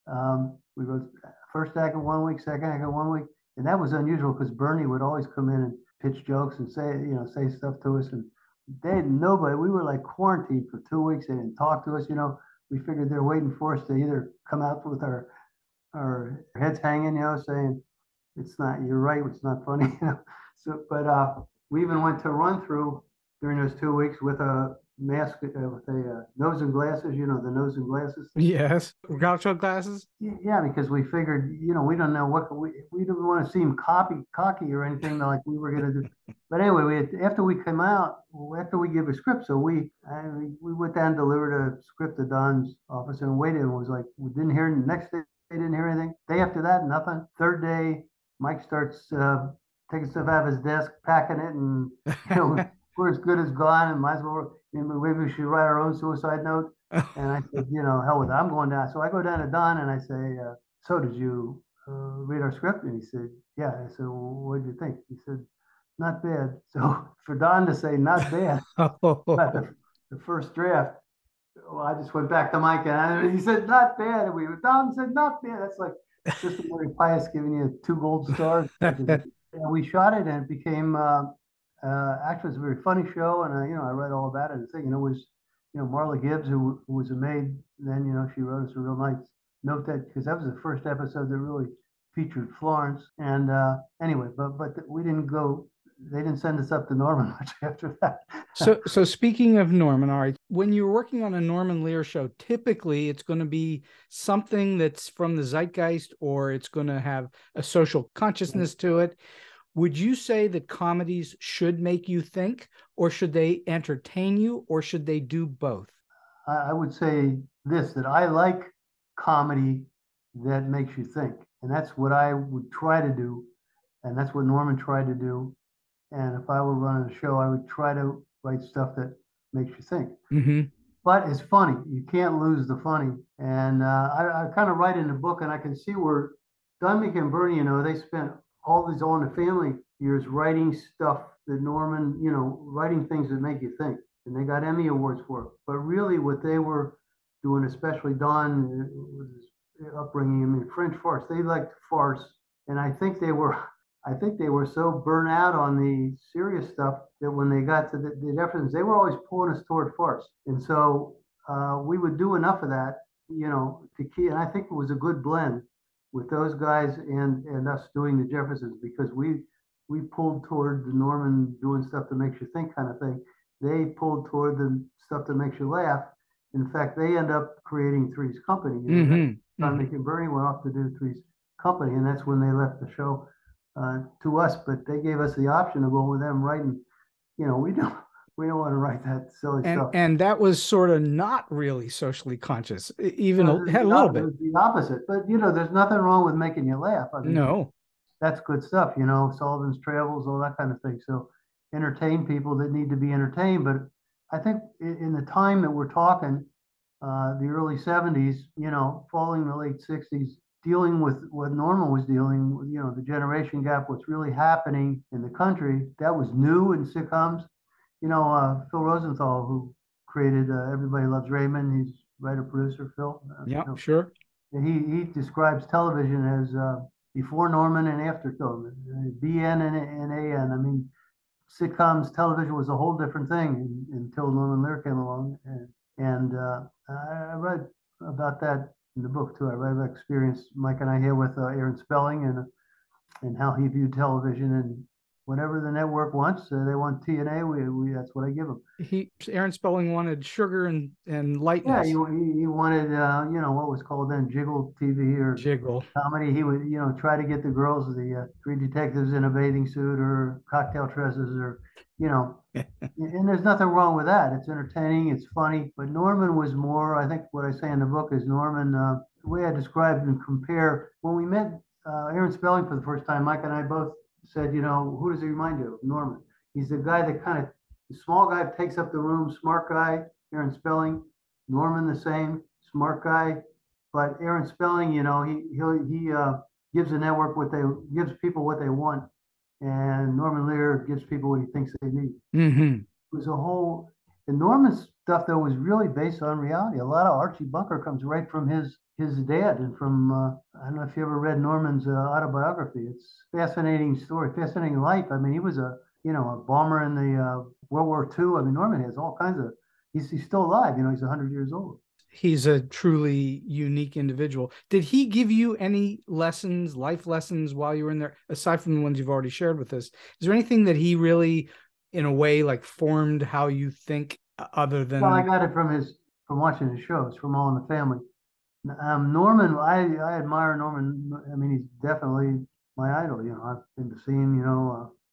We wrote first act in 1 week, second act in 1 week. And that was unusual because Bernie would always come in and pitch jokes and say stuff to us. And they had nobody. We were like quarantined for 2 weeks. They didn't talk to us. We figured they're waiting for us to either come out with our heads hanging, saying, you're right, it's not funny. So, but we even went to run through during those 2 weeks with a mask, with a nose and glasses, the nose and glasses.
Yes. Groucho glasses?
Yeah, because we figured, we don't know we didn't want to seem cocky or anything like we were going to do. But anyway, after we came out, after we gave a script, so we went down and delivered a script to Don's office and waited, and was like, we didn't hear, next day, they didn't hear anything. Day after that, nothing. Third day, Mike starts taking stuff out of his desk, packing it, and we're as good as gone, and might as well, maybe we should write our own suicide note. And I said, hell with it, I'm going down. So I go down to Don and I say, so did you read our script? And he said, yeah. I said, well, what did you think? He said, not bad. So for Don to say not bad about the first draft, well, I just went back to Mike and he said, not bad. And Don said, not bad. That's like Sister Mary Pius giving you 2 gold stars. And we shot it, and it became actually it's a very funny show. And I read all about it. The thing, it was, Marla Gibbs, who was a maid then, she wrote us a real nice note, that because that was the first episode that really featured Florence. And anyway, but we didn't go. They didn't send us up to Norman much after that.
So speaking of Norman, all right, when you're working on a Norman Lear show, typically it's going to be something that's from the zeitgeist, or it's going to have a social consciousness to it. Would you say that comedies should make you think, or should they entertain you, or should they do both?
I would say this, that I like comedy that makes you think. And that's what I would try to do. And that's what Norman tried to do. And if I were running a show, I would try to write stuff that makes you think.
Mm-hmm.
But it's funny. You can't lose the funny. And I kind of write in the book, and I can see where Dunmick and Bernie, they spent all these All in the Family years writing stuff that Norman, writing things that make you think. And they got Emmy Awards for it. But really what they were doing, especially Don, with his upbringing, French farce, they liked farce. And I think they were so burnt out on the serious stuff that when they got to the Jeffersons, they were always pulling us toward farce. And so we would do enough of that, to keep, and I think it was a good blend with those guys and us doing the Jeffersons, because we pulled toward the Norman doing stuff that makes you think kind of thing. They pulled toward the stuff that makes you laugh. In fact, they end up creating Three's Company. Don Mick and Bernie went off to do Three's Company, and that's when they left the show to us. But they gave us the option of going with them writing. We don't want to write that silly stuff.
And that was sort of not really socially conscious, even had a little bit.
It was the opposite. But there's nothing wrong with making you laugh. I mean,
no,
that's good stuff. Sullivan's Travels, all that kind of thing. So entertain people that need to be entertained. But I think in the time that we're talking, the early 70s, following the late 60s, dealing with what Norman was dealing with, the generation gap, what's really happening in the country, that was new in sitcoms. Phil Rosenthal, who created Everybody Loves Raymond, he's writer, producer, Phil.
Yeah, sure.
He describes television as before Norman and after Norman, BN and AN. I mean, sitcoms, television was a whole different thing until Norman Lear came along. And I read about that in the book too. I read about experience Mike and I had with Aaron Spelling and how he viewed television, and whatever the network wants, they want TNA. We that's what I give them.
Aaron Spelling wanted sugar and lightness.
Yeah, he wanted what was called then Jiggle TV or
Jiggle
comedy. He would try to get the girls, the three detectives in a bathing suit or cocktail dresses, or and there's nothing wrong with that. It's entertaining, it's funny. But Norman was more, I think what I say in the book is Norman, the way I described and compare, when we met Aaron Spelling for the first time, Mike and I both said, who does he remind you of? Norman. He's the guy that kind of, the small guy takes up the room, smart guy, Aaron Spelling. Norman the same, smart guy. But Aaron Spelling, he gives the network gives people what they want, and Norman Lear gives people what he thinks they need.
Mm-hmm.
It was the Norman stuff though was really based on reality. A lot of Archie Bunker comes right from his dad and from I don't know if you ever read Norman's autobiography. It's a fascinating story, fascinating life. I mean, he was a bomber in the World War II. I mean, Norman has all kinds of. He's still alive. He's 100 years old.
He's a truly unique individual. Did he give you any lessons, life lessons, while you were in there, aside from the ones you've already shared with us? Is there anything that he really, in a way, like formed how you think, other than?
Well, I got it from watching his shows, from All in the Family. Norman, I admire Norman. I mean, he's definitely my idol. I've been to see him,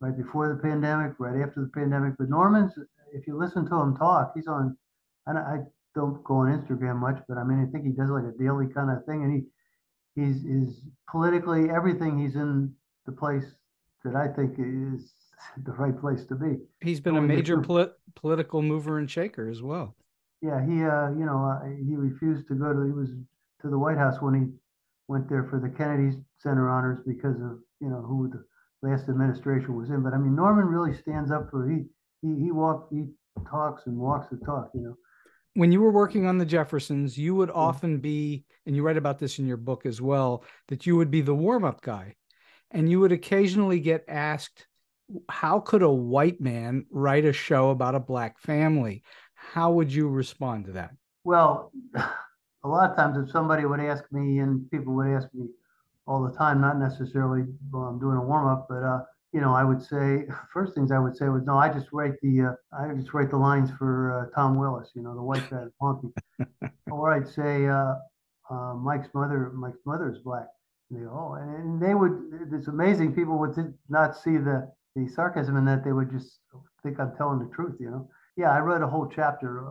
right before the pandemic, right after the pandemic. But Norman's, if you listen to him talk, he's on. I don't go on Instagram much, but I mean, I think he does like a daily kind of thing, and he's politically everything. He's in the place that I think is the right place to be.
He's been a major political mover and shaker as well.
Yeah, he refused to go to. He was to the White House when he went there for the Kennedy Center honors because of who the last administration was in. But I mean, Norman really stands up for he talks and walks the talk.
When you were working on the Jeffersons, you would often be, and you write about this in your book as well, that you would be the warm-up guy, and you would occasionally get asked, how could a white man write a show about a black family? How would you respond to that?
Well, a lot of times if somebody would ask me, and people would ask me all the time, not necessarily while I'm doing a warm-up, but I would say, first things I would say was, no, I just write the lines for Tom Willis, the white guy, Honky. Or I'd say Mike's mother is black. And they go, oh, and they would. It's amazing. People would not see the sarcasm in that. They would just think I'm telling the truth. Yeah, I wrote a whole chapter,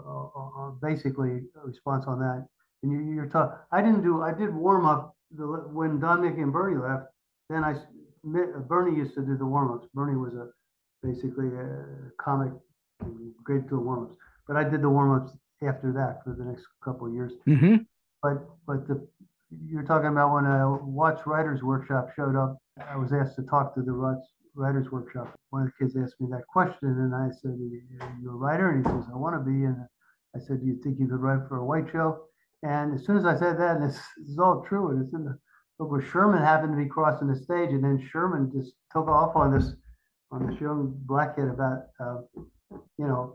basically a response on that. And you're talking. I did warm up when Don Mickey and Bernie left. Then Bernie used to do the warm-ups. Bernie was basically a comic, great to do warm-ups. But I did the warm-ups after that for the next couple of years.
Mm-hmm.
But you're talking about when a Watts Writers Workshop showed up. I was asked to talk to the Writers Workshop. One of the kids asked me that question, and I said, "Are you a writer?" And he says, "I want to be." And I said, "Do you think you could write for a white show?" And as soon as I said that, and this is all true, and it's in the book where Sherman happened to be crossing the stage, and then Sherman just took off on this young black kid about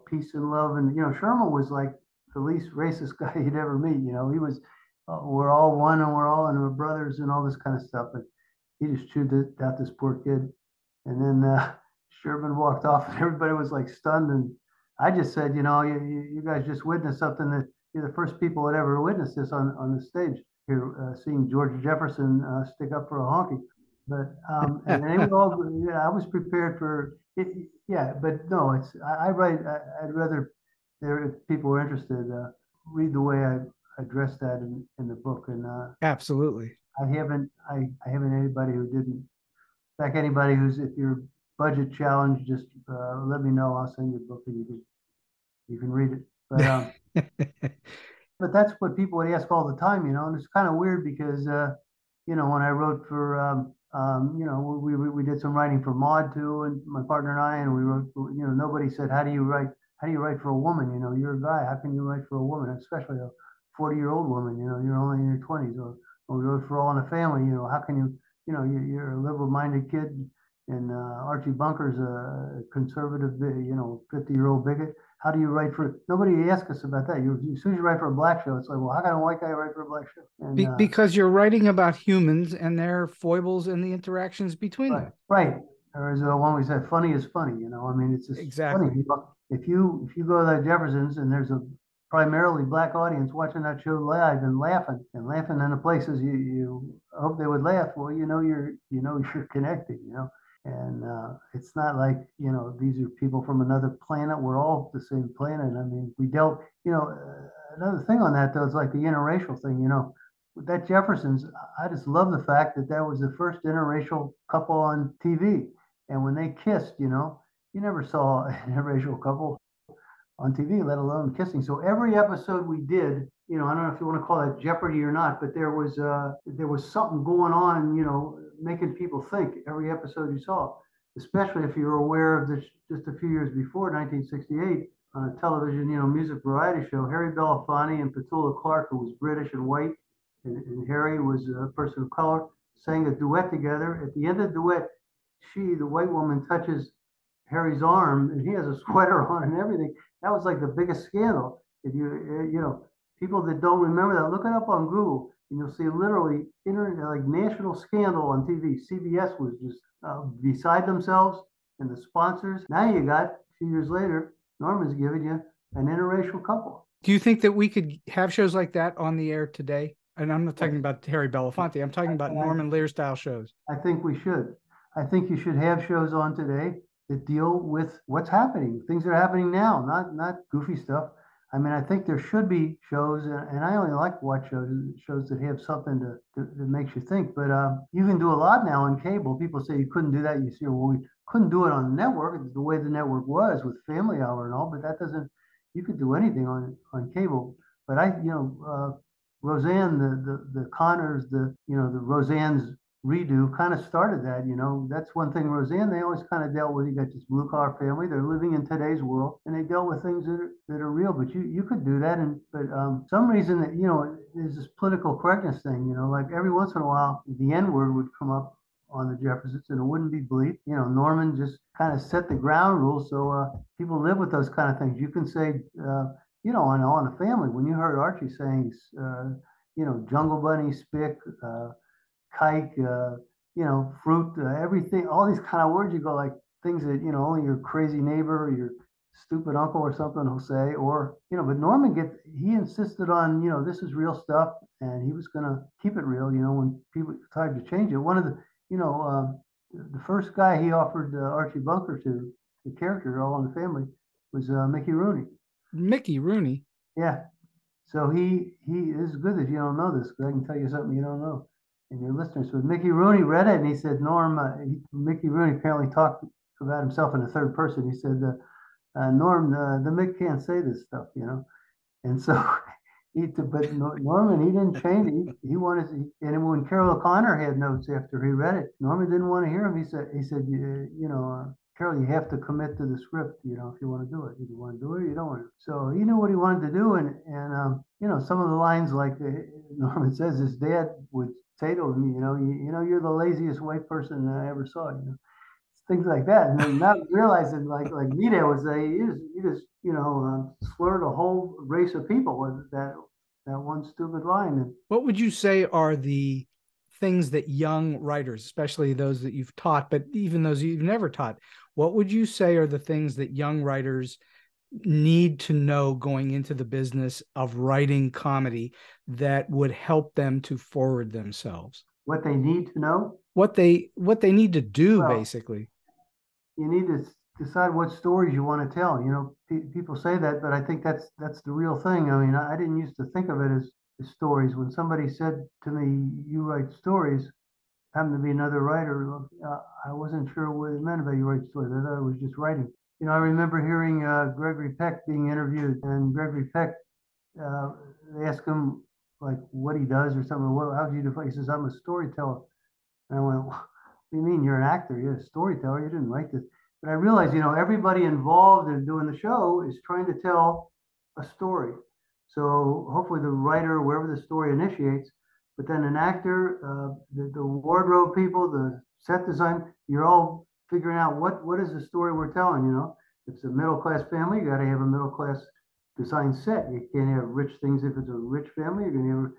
peace and love, and Sherman was like the least racist guy you'd ever meet. He was, we're all one, and we're brothers, and all this kind of stuff. But he just chewed out this poor kid, and then Sherman walked off, and everybody was like stunned. And I just said, you guys just witnessed something that you're the first people that ever witnessed this on the stage here, seeing George Jefferson stick up for a honky. But and they were all. I was prepared for it. Yeah, but no, I write. I'd rather if people are interested, read the way I address that in the book. And
absolutely, I
haven't anybody who didn't. In fact, anybody if you're budget challenged, just let me know. I'll send you a book and you can read it. But but that's what people would ask all the time, and it's kind of weird because when I wrote for we did some writing for Maude too, and my partner and I, and we wrote. Nobody said, "How do you write for a woman? You're a guy. How can you write for a woman, especially a 40-year-old woman? You're only in your 20s." Or we wrote for All in the Family. How can you? You're a liberal-minded kid, and Archie Bunker's a conservative, 50-year-old bigot. How do you write for? Nobody asks us about that. As soon as you write for a black show, it's like, well, how can a white guy write for a black show? And,
because you're writing about humans and their foibles and the interactions between them.
Right. Or as one we said, funny is funny. I mean, it's just
exactly
funny. If you go to the Jeffersons and there's a primarily black audience watching that show live and laughing in the places you hope they would laugh, well, you're connecting. And it's not like, these are people from another planet. We're all the same planet. I mean, we dealt, another thing on that, though, is like the interracial thing, with that Jeffersons, I just love the fact that was the first interracial couple on TV. And when they kissed, you never saw an interracial couple on TV, let alone kissing. So every episode we did, I don't know if you want to call that Jeopardy or not, but there was something going on, making people think every episode you saw, especially if you were aware of this just a few years before 1968 on a television, music variety show. Harry Belafonte and Petula Clark, who was British and white, and Harry was a person of color, sang a duet together. At the end of the duet, the white woman, touches Harry's arm, and he has a sweater on and everything. That was like the biggest scandal. If people that don't remember that, look it up on Google, and you'll see literally like national scandal on TV. CBS was just beside themselves, and the sponsors. Now you got, a few years later, Norman's giving you an interracial couple.
Do you think that we could have shows like that on the air today? And I'm not talking about Harry Belafonte. I'm talking about Norman Lear style shows.
I think we should. I think you should have shows on today that deal with what's happening, things that are happening now, not goofy stuff. I mean, I think there should be shows, and I only like to watch shows that have something that makes you think. But you can do a lot now on cable. People say you couldn't do that. You see, well, we couldn't do it on the network. It's the way the network was with Family Hour and all. But that doesn't. You could do anything on cable. But Roseanne, the Connors, the Roseanne's redo kind of started that. That's one thing. Roseanne, they always kind of dealt with, you got this blue collar family, they're living in today's world, and they dealt with things that are real. But you could do that, but some reason that there's this political correctness thing. Like every once in a while the N-word would come up on the Jeffersons, and it wouldn't be bleep. Norman just kind of set the ground rules, so people live with those kind of things. You can say on a family, when you heard Archie saying Jungle Bunny, Spick, kike, fruit, everything, all these kind of words, you go like things that, only your crazy neighbor or your stupid uncle or something will say, or, but Norman he insisted on, this is real stuff, and he was going to keep it real, when people tried to change it. One of the, the first guy he offered Archie Bunker to, the character All in the Family, was Mickey Rooney.
Mickey Rooney?
Yeah. So he is good that you don't know this, because I can tell you something you don't know. And your listeners, so Mickey Rooney read it, and he said, Mickey Rooney apparently talked about himself in the third person. He said, Norm, the Mick can't say this stuff, And so, but Norman, he didn't change it. He wanted, and when Carol O'Connor had notes after he read it, Norman didn't want to hear him. He said, Carol, you have to commit to the script, if you want to do it. Either you want to do it or you don't want to. So he knew what he wanted to do, and some of the lines, like Norman says, his dad would say to him, you're the laziest white person I ever saw, things like that. And then not realizing, like Mita would say, you just slurred a whole race of people with that one stupid line. And
what would you say are the things that young writers, especially those that you've taught, but even those you've never taught, what would you say are the things that young writers need to know going into the business of writing comedy that would help them to forward themselves?
What they need to know?
What they need to do, basically.
You need to decide what stories you want to tell. People say that, but I think that's the real thing. I mean, I didn't used to think of it as stories. When somebody said to me, "You write stories," happened to be another writer, I wasn't sure what it meant by you write stories. I thought it was just writing. I remember hearing Gregory Peck being interviewed, and Gregory Peck, they asked him like what he does or something. How do you define? He says, "I'm a storyteller." And I went, "What do you mean? You're an actor? You're a storyteller? You didn't write this." But I realized, everybody involved in doing the show is trying to tell a story. So hopefully the writer, wherever the story initiates, but then an actor, the wardrobe people, the set design, you're all figuring out what is the story we're telling. If it's a middle-class family, you got to have a middle-class design set. You can't have rich things if it's a rich family. You're going to have,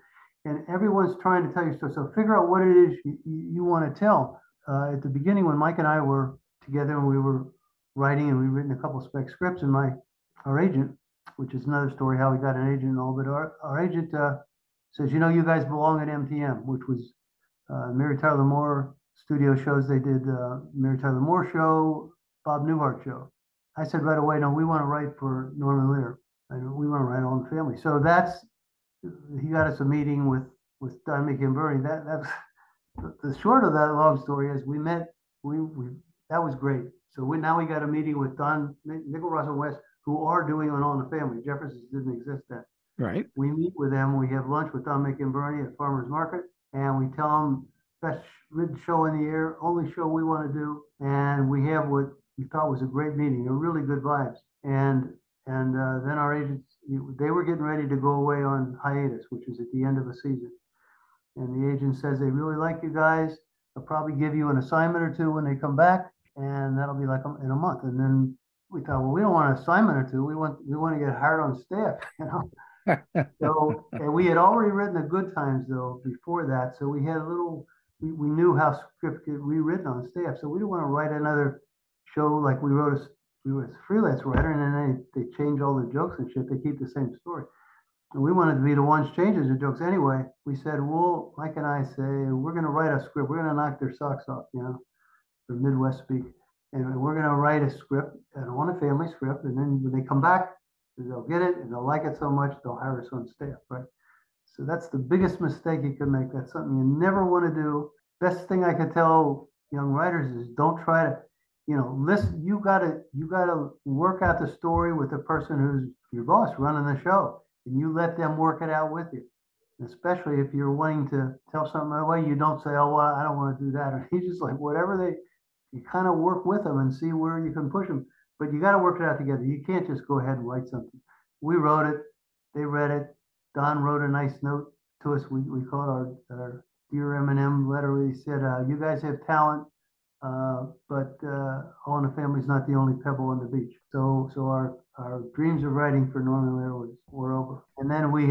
and everyone's trying to tell your story. So figure out what it is you want to tell. At the beginning, when Mike and I were together and we were writing, and we'd written a couple of spec scripts, and our agent, which is another story how we got an agent and all, but our agent says, you guys belong at MTM, which was Mary Tyler Moore studio shows. They did Mary Tyler Moore show, Bob Newhart show. I said right away, no, we want to write for Norman Lear. We want to write All in the Family. So he got us a meeting with Don McInerney. That's the short of that long story is we met, that was great. So now we got a meeting with Don, Nickel Russell West, who are doing on All in the Family. Jeffersons didn't exist then.
Right.
We meet with them. We have lunch with Don, Mick, and Bernie at Farmers Market, and we tell them best written show in the air, only show we want to do, and we have what we thought was a great meeting, a really good vibes. And then our agents, they were getting ready to go away on hiatus, which is at the end of the season. And the agent says they really like you guys. They'll probably give you an assignment or two when they come back, and that'll be like in a month. And then we thought, well, we don't want an assignment or two. We want to get hired on staff, you know. So, and we had already written the Good Times though before that, so we had a little. We knew how script get rewritten on staff, so we didn't want to write another show like we wrote. We were a freelance writer, and then they change all the jokes and shit. They keep the same story. And we wanted to be the ones changing the jokes anyway. We said, well, Mike and I say, we're going to write a script. We're going to knock their socks off, you know, for Midwest speak. And we're going to write a script, an On a Family script. And then when they come back, they'll get it and they'll like it so much, they'll hire us on staff, right? So that's the biggest mistake you can make. That's something you never want to do. Best thing I could tell young writers is don't try to, you know, listen, you gotta work out the story with the person who's your boss running the show. And you let them work it out with you. Especially if you're wanting to tell something away, you don't say, oh, well, I don't want to do that. Or you just like whatever you kind of work with them and see where you can push them. But you got to work it out together. You can't just go ahead and write something. We wrote it. They read it. Don wrote a nice note to us. We called our Dear Eminem letter. He said, you guys have talent, but All in the Family's not the only pebble on the beach. So our dreams of writing for Norman Lear were over. And then we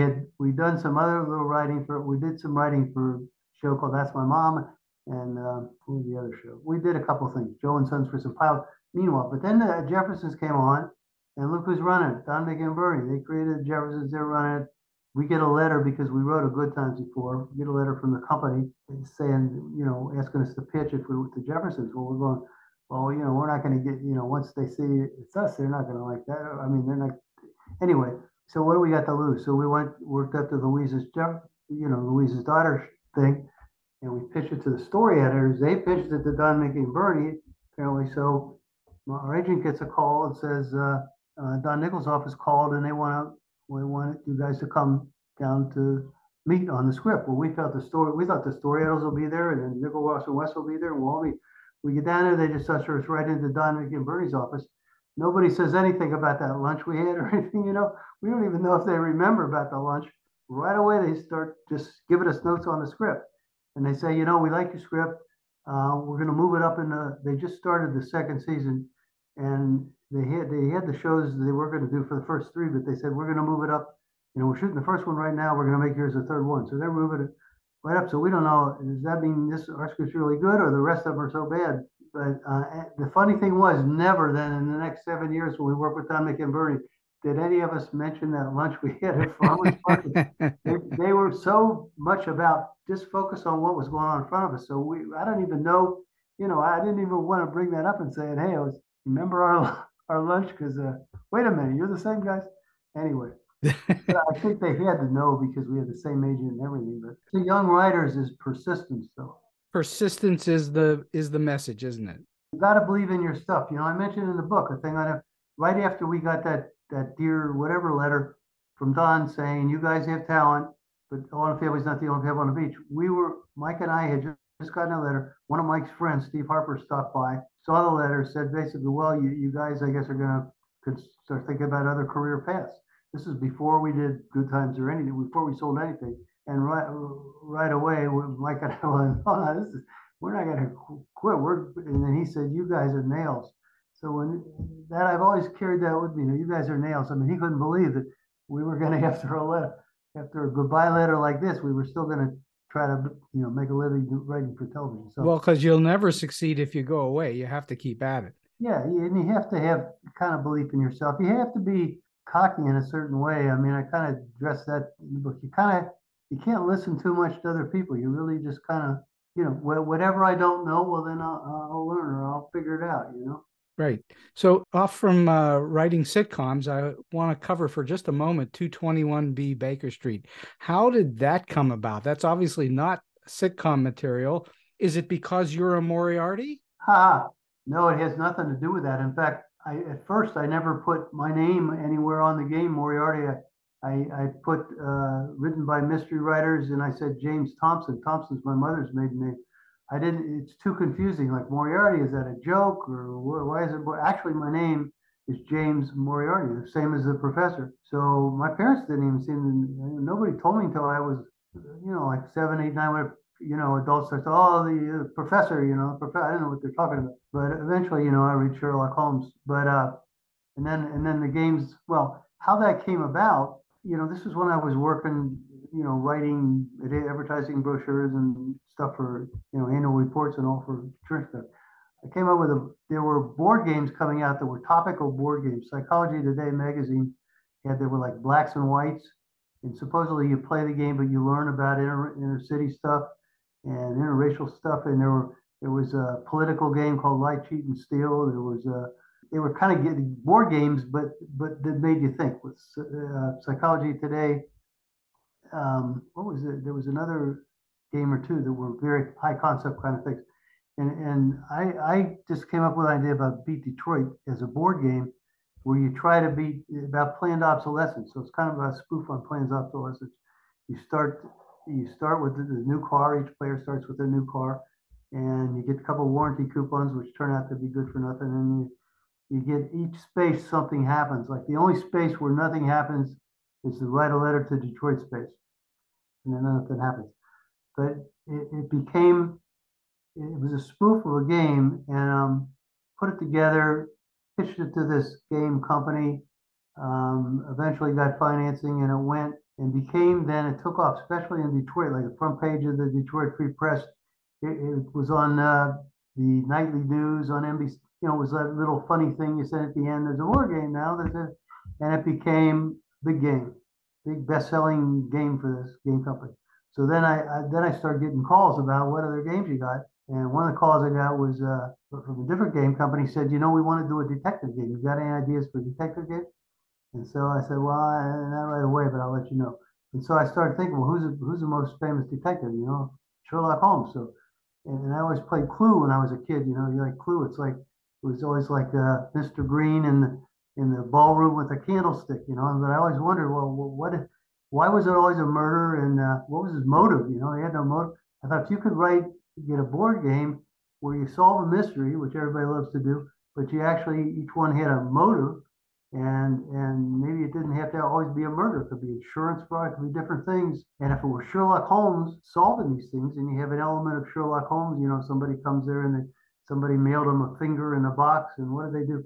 done some other little writing we did some writing for a show called That's My Mom. And what was the other show? We did a couple things, Joe and Sons for some pilots. Meanwhile, but then the Jeffersons came on, and look who's running it, Don, Mick, and Bernie. They created the Jeffersons, they're running it. We get a letter because we wrote a Good Times before. We get a letter from the company saying, you know, asking us to pitch it for the Jeffersons. Well, we're going, well, you know, we're not going to get, you know, once they see it's us, they're not going to like that. I mean, they're not. Anyway, so what do we got to lose? So we worked up to Louise's daughter thing, and we pitched it to the story editors. They pitched it to Don, Mick, and Bernie, apparently. So our agent gets a call and says, Don Nichols' office called, and we wanted you guys to come down to meet on the script. Well, we thought the story editors will be there, and then Nichols, Ross, and West will be there, and we'll all meet. We get down there, they just usher us right into Don, Mick, and Bernie's office. Nobody says anything about that lunch we had or anything, you know. We don't even know if they remember about the lunch. Right away, they start just giving us notes on the script. And they say, you know, we like your script. We're going to move it up they just started the second season, and they had the shows they were going to do for the first three, but they said, we're going to move it up. You know, we're shooting the first one right now. We're going to make yours the third one. So they're moving it right up. So we don't know, does that mean our script's really good or the rest of them are so bad? But the funny thing was, never then in the next 7 years when we worked with Don, Mick, and Bernie, did any of us mention that lunch we had at Farmers Market? They were so much about just focus on what was going on in front of us. So I don't even know, you know, I didn't even want to bring that up and say, hey, remember our lunch? Because wait a minute, you're the same guys? Anyway. I think they had to know because we had the same agent and everything. But the young writers is persistence, though.
Persistence is the message, isn't it?
You got to believe in your stuff. You know, I mentioned in the book a thing right after we got that dear whatever letter from Don saying you guys have talent, but All in the Family's not the only people on the beach. Mike and I had just gotten a letter. One of Mike's friends, Steve Harper, stopped by, saw the letter, said basically, well, you guys, I guess, are going to start thinking about other career paths. This is before we did Good Times or anything, before we sold anything. And right away, Mike and I went, oh, no, we're not going to quit. And then he said, you guys are nails. So I've always carried that with me. You guys are nails. I mean, he couldn't believe that we were going to, after a goodbye letter like this, we were still going to try to, you know, make a living writing for television. So,
well, because you'll never succeed if you go away. You have to keep at it.
Yeah, and you have to have kind of belief in yourself. You have to be cocky in a certain way. I mean, I kind of address that in the book. You can't listen too much to other people. You really just kind of, you know, whatever I don't know, well, then I'll learn or I'll figure it out, you know?
Right. So off from writing sitcoms, I want to cover for just a moment 221B Baker Street. How did that come about? That's obviously not sitcom material. Is it because you're a Moriarty?
No, it has nothing to do with that. In fact, at first I never put my name anywhere on the game, Moriarty. I put written by mystery writers, and I said James Thompson. Thompson's my mother's maiden name. I didn't. It's too confusing. Like Moriarty, is that a joke or why is it? Actually, my name is James Moriarty, the same as the professor. So my parents didn't even seem to. Nobody told me until I was, like 7, 8, 9. When adults start, oh, the professor, I don't know what they're talking about. But eventually, I read Sherlock Holmes. But and then the games. Well, how that came about, this was when I was working, writing advertising brochures and stuff for, annual reports and all for church stuff. I came up with there were board games coming out that were topical board games. Psychology Today magazine there were like blacks and whites. And supposedly you play the game, but you learn about inner city stuff and interracial stuff. And there was a political game called Lie, Cheat, and Steal. They were kind of getting board games, but that made you think. With Psychology Today, what was it? There was another game or two that were very high concept kind of things. And I just came up with an idea about Beat Detroit as a board game where you try to beat about planned obsolescence. So it's kind of a spoof on planned obsolescence. You start with the new car. Each player starts with a new car, and you get a couple of warranty coupons, which turn out to be good for nothing. And you get each space something happens. Like the only space where nothing happens is to write a letter to Detroit space, and then nothing happens. But it was a spoof of a game, and put it together, pitched it to this game company, eventually got financing, and it went and it took off, especially in Detroit, like the front page of the Detroit Free Press. It was on the nightly news on NBC. It was that little funny thing you said at the end, there's a war game now, and it became big game, big best-selling game for this game company. So then I started getting calls about what other games you got. And one of the calls I got was from a different game company. Said, we want to do a detective game. You got any ideas for a detective game? And so I said, well, not right away, but I'll let you know. And so I started thinking, well, who's the most famous detective? Sherlock Holmes. So, and I always played Clue when I was a kid. You like Clue. It was always like Mr. Green in the ballroom with a candlestick. But I always wondered, well, why was there always a murder, and what was his motive? He had no motive. I thought if you could get a board game where you solve a mystery, which everybody loves to do, but you actually, each one had a motive, and maybe it didn't have to always be a murder. It could be insurance fraud, it could be different things. And if it were Sherlock Holmes solving these things, and you have an element of Sherlock Holmes, somebody comes there and somebody mailed them a finger in a box, and what do they do?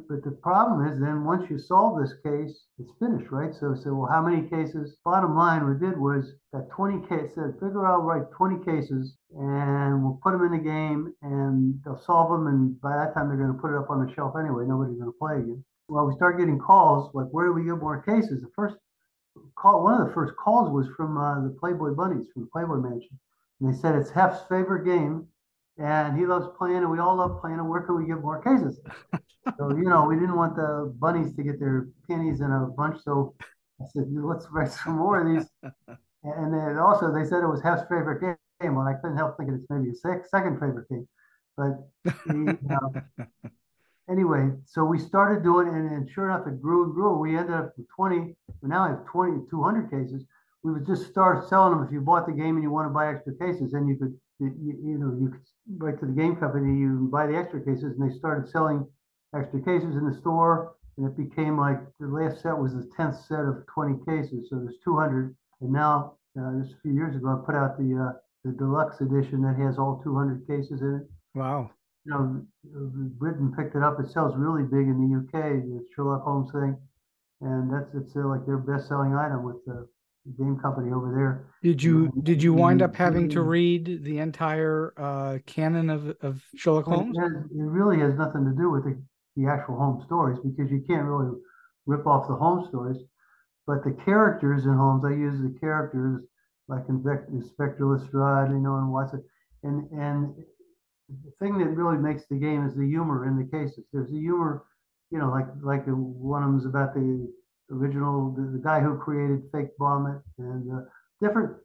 But the problem is, then once you solve this case, it's finished, right? So, well, how many cases? Bottom line, we did was that 20 cases, figure out, write 20 cases, and we'll put them in the game, and they'll solve them, and by that time, they're going to put it up on the shelf anyway. Nobody's going to play again. Well, we start getting calls, like, where do we get more cases? One of the first calls was from the Playboy Bunnies, from the Playboy Mansion. And they said, it's Hef's favorite game, and he loves playing, and we all love playing, and where can we get more cases? So, we didn't want the bunnies to get their pennies in a bunch. So I said, let's write some more of these. And then also they said it was Hef's favorite game. Well, I couldn't help thinking it's maybe a second favorite game. But anyway, so we started doing it, and sure enough, it grew and grew. We ended up with 20. We now have 200 cases. We would just start selling them. If you bought the game and you want to buy extra cases, then you could, you could write to the game company, you buy the extra cases, and they started selling extra cases in the store, and it became like the last set was the 10th set of 20 cases, so there's 200. And now, just a few years ago, I put out the deluxe edition that has all 200 cases in it.
Wow.
Britain picked it up. It sells really big in the UK, the Sherlock Holmes thing, and it's like their best-selling item with the game company over there.
Did you wind up having to read the entire canon of Sherlock Holmes?
It really has nothing to do with the actual Holmes stories, because you can't really rip off the Holmes stories. But the characters in Holmes, I use the characters like Inspector Lestrade, and Watson. And the thing that really makes the game is the humor in the cases. There's the humor, like one of them is about the original, the guy who created fake vomit, and different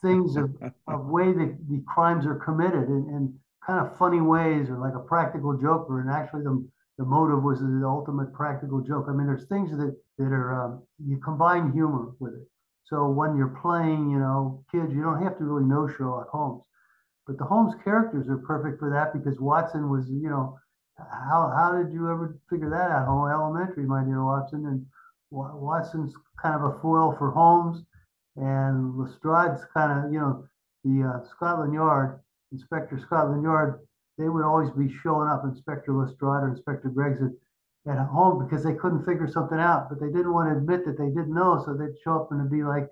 things of way that the crimes are committed in kind of funny ways, or like a practical joker, and actually the motive was the ultimate practical joke. I mean, there's things that are you combine humor with it. So when you're playing, kids, you don't have to really know Sherlock Holmes, but the Holmes characters are perfect for that because Watson was, how did you ever figure that out? Oh, elementary, my dear Watson. And Watson's kind of a foil for Holmes, and Lestrade's kind of, the Scotland Yard, Inspector Scotland Yard. They would always be showing up, Inspector Lestrade or Inspector Greggs at home because they couldn't figure something out, but they didn't want to admit that they didn't know, so they'd show up and it'd be like,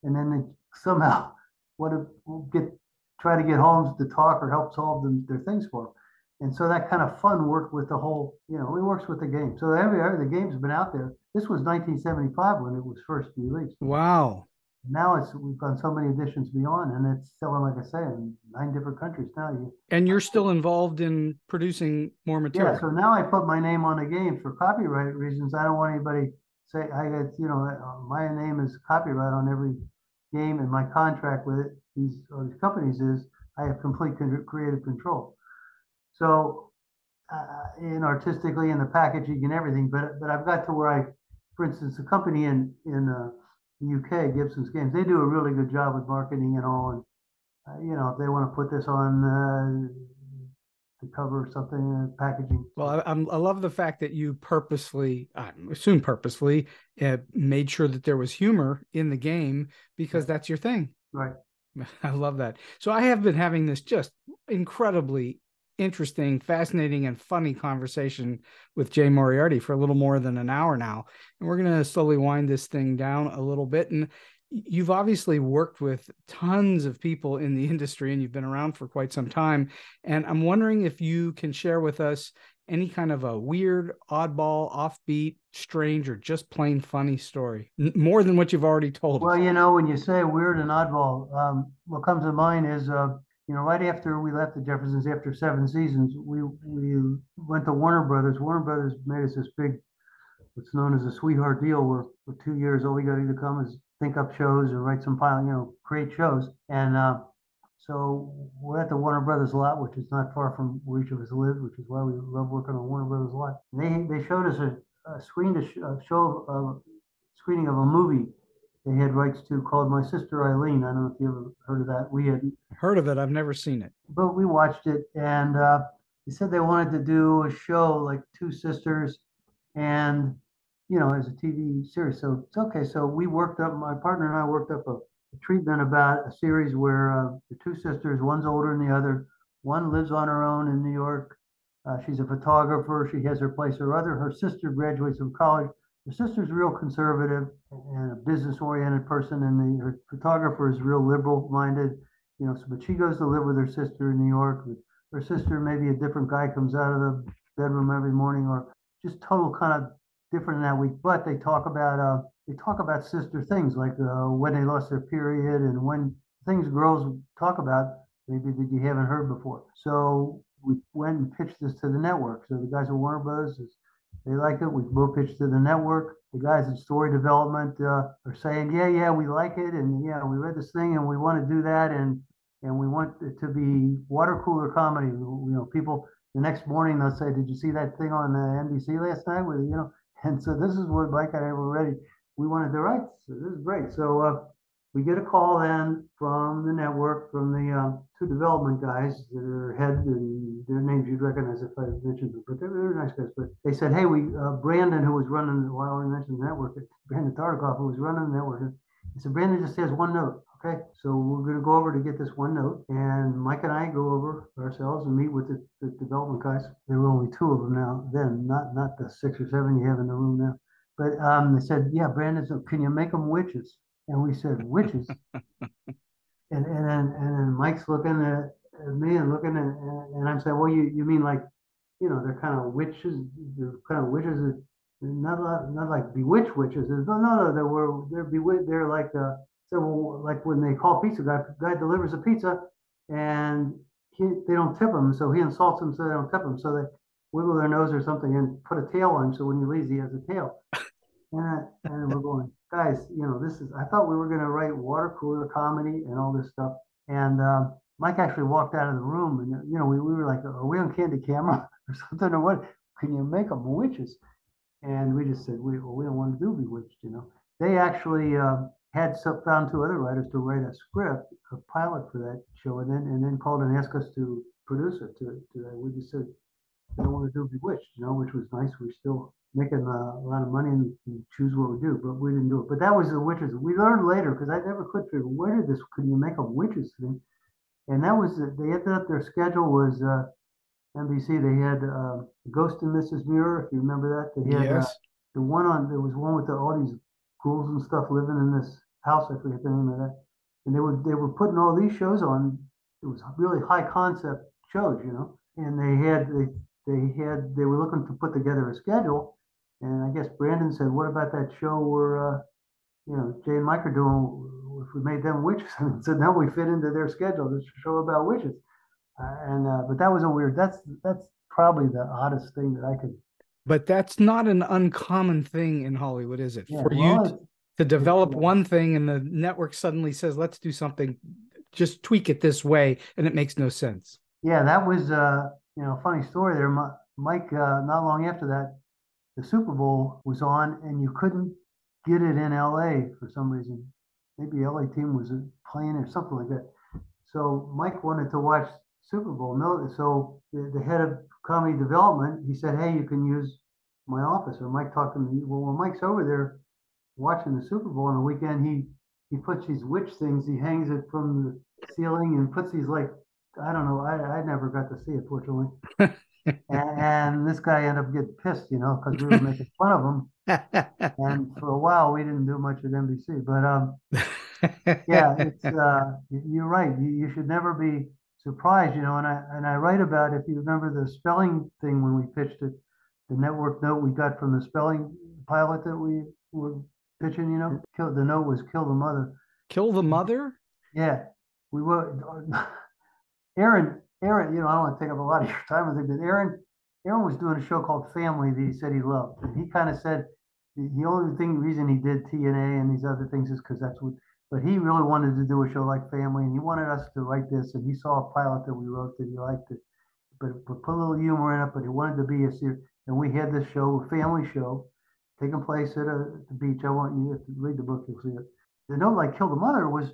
and then they somehow want to try to get Holmes to talk or help solve their things for them. And so that kind of fun worked with the whole, it works with the game. So the game's been out there. This was 1975 when it was first released.
Wow.
Now we've done so many editions beyond, and it's selling, like I say, in 9 different countries now.
And you're still involved in producing more material.
Yeah, so now I put my name on the game for copyright reasons. I don't want anybody say my name is copyright on every game, and my contract with these companies is I have complete creative control. So, in artistically and the packaging and everything, but I've got to where for instance, the company in the UK, Gibson's Games, they do a really good job with marketing and all. And if they want to put this on the cover or something, packaging.
Well, I love the fact that you purposefully, I assume purposefully, made sure that there was humor in the game because that's your thing.
Right.
I love that. So I have been having this just incredibly interesting, fascinating, and funny conversation with Jay Moriarty for a little more than an hour now. And we're going to slowly wind this thing down a little bit. And you've obviously worked with tons of people in the industry and you've been around for quite some time. And I'm wondering if you can share with us any kind of a weird, oddball, offbeat, strange, or just plain funny story, more than what you've already told us.
Well, when you say weird and oddball, what comes to mind is, right after we left the Jeffersons, after 7 seasons, we went to Warner Brothers. Warner Brothers made us this big, what's known as a sweetheart deal, where for 2 years, all we got to do come is think up shows or write some pilot, create shows. And so we're at the Warner Brothers lot, which is not far from where each of us live, which is why we love working on Warner Brothers lot. They showed us a screening of a movie they had rights to called My Sister Eileen. I don't know if you ever heard of that. We had
heard of it. I've never seen it.
But we watched it, and they said they wanted to do a show like 2 sisters and, as a TV series. So it's okay. So my partner and I worked up a treatment about a series where the 2 sisters, one's older than the other. One lives on her own in New York. She's a photographer. She has her place or other. Her sister graduates from college. Her sister's real conservative and a business-oriented person, and her photographer is real liberal-minded. But she goes to live with her sister in New York. Her sister, maybe a different guy comes out of the bedroom every morning, or just total kind of different in that week. But they talk about sister things like when they lost their period and when things girls talk about maybe that you haven't heard before. So we went and pitched this to the network. So the guys at Warner Brothers, they liked it. We both pitched to the network. The guys at Story Development are saying, yeah, we like it, and yeah, we read this thing, and we want to do that, and we want it to be water cooler comedy. People the next morning they'll say, "Did you see that thing on NBC last night?" And so this is what Mike and I were ready. We wanted the rights. So this is great. So we get a call then from the network, from the 2 development guys that are head, and their names you'd recognize if I mentioned them, but they're nice guys. But they said, hey, Brandon, who was running, I already mentioned the network, Brandon Tartikoff, who was running the network, he said, Brandon just has 1 note. Okay, so we're going to go over to get this 1 note, and Mike and I go over ourselves and meet with the development guys. There were only 2 of them now, then, not the 6 or 7 you have in the room now. But they said, yeah, Brandon, so can you make them witches? And we said, witches? and then Mike's looking at me and looking at, and I'm saying, well, you mean like, they're kind of witches, not like bewitched witches. No, they're bewitched. They're like, so like when they call pizza, guy delivers a pizza and they don't tip him. So he insults them so they don't tip him. So they wiggle their nose or something and put a tail on him. So when he leaves, he has a tail. And we're going, guys, I thought we were going to write water cooler comedy and all this stuff. And Mike actually walked out of the room, and we were like, are we on candid camera or something, or what? can you make them witches? And we just said, we don't want to do Bewitched, you know. They actually found two other writers to write a script, a pilot for that show, and then called and asked us to produce it. We just said, we don't want to do Bewitched, you know, which was nice. We're still making a lot of money and choose what we do, but we didn't do it. But that was the witches. We learned later, because I never could figure, where did this, could you make a witches thing? And that was, they ended up, their schedule was NBC. They had Ghost and Mrs. Muir, if you remember that. They had
Yes.
there was one with all these ghouls and stuff living in this house. I forget the name of that. And they were putting all these shows on. It was really high concept shows, you know. And they were looking to put together a schedule. And I guess Brandon said, "What about that show where you know, Jay and Mike are doing? If we made them witches?" And so now we fit into their schedule. This show about witches. But that was a weird. That's probably the oddest thing that I could.
But that's not an uncommon thing in Hollywood, is it?
Yeah,
For
well,
you to develop one thing and the network suddenly says, let's do something, just tweak it this way, and it makes no sense.
Yeah, that was you know, a funny story there. Mike, not long after that, the Super Bowl was on, and you couldn't get it in LA for some reason. Maybe LA team was playing or something like that. So Mike wanted to watch Super Bowl. No, so the head of comedy development, he said, "Hey, you can use my office." Or Mike talked to me. Well, when Mike's over there watching the Super Bowl on the weekend, he puts these witch things. He hangs it from the ceiling and puts these, like, I don't know. I never got to see it, fortunately. and this guy ended up getting pissed, you know, because we were making fun of him. And for a while, we didn't do much at NBC. But yeah, it's you're right. You should never be surprised, you know. And I write about, if you remember the spelling thing when we pitched it, the network note we got from the spelling pilot that we were pitching, you know, the note was "Kill the mother."
Kill the mother?
Yeah, we were. Aaron, you know, I don't want to take up a lot of your time with it, but Aaron was doing a show called Family that he said he loved, and he kind of said the only reason he did TNA and these other things is because that's what. But he really wanted to do a show like Family, and he wanted us to write this, and he saw a pilot that we wrote that he liked it, but put a little humor in it, but he wanted to be a serious. And we had this show, a family show, taking place at the beach. I want you to read the book, you'll see it. The note, like "Kill the Mother," was,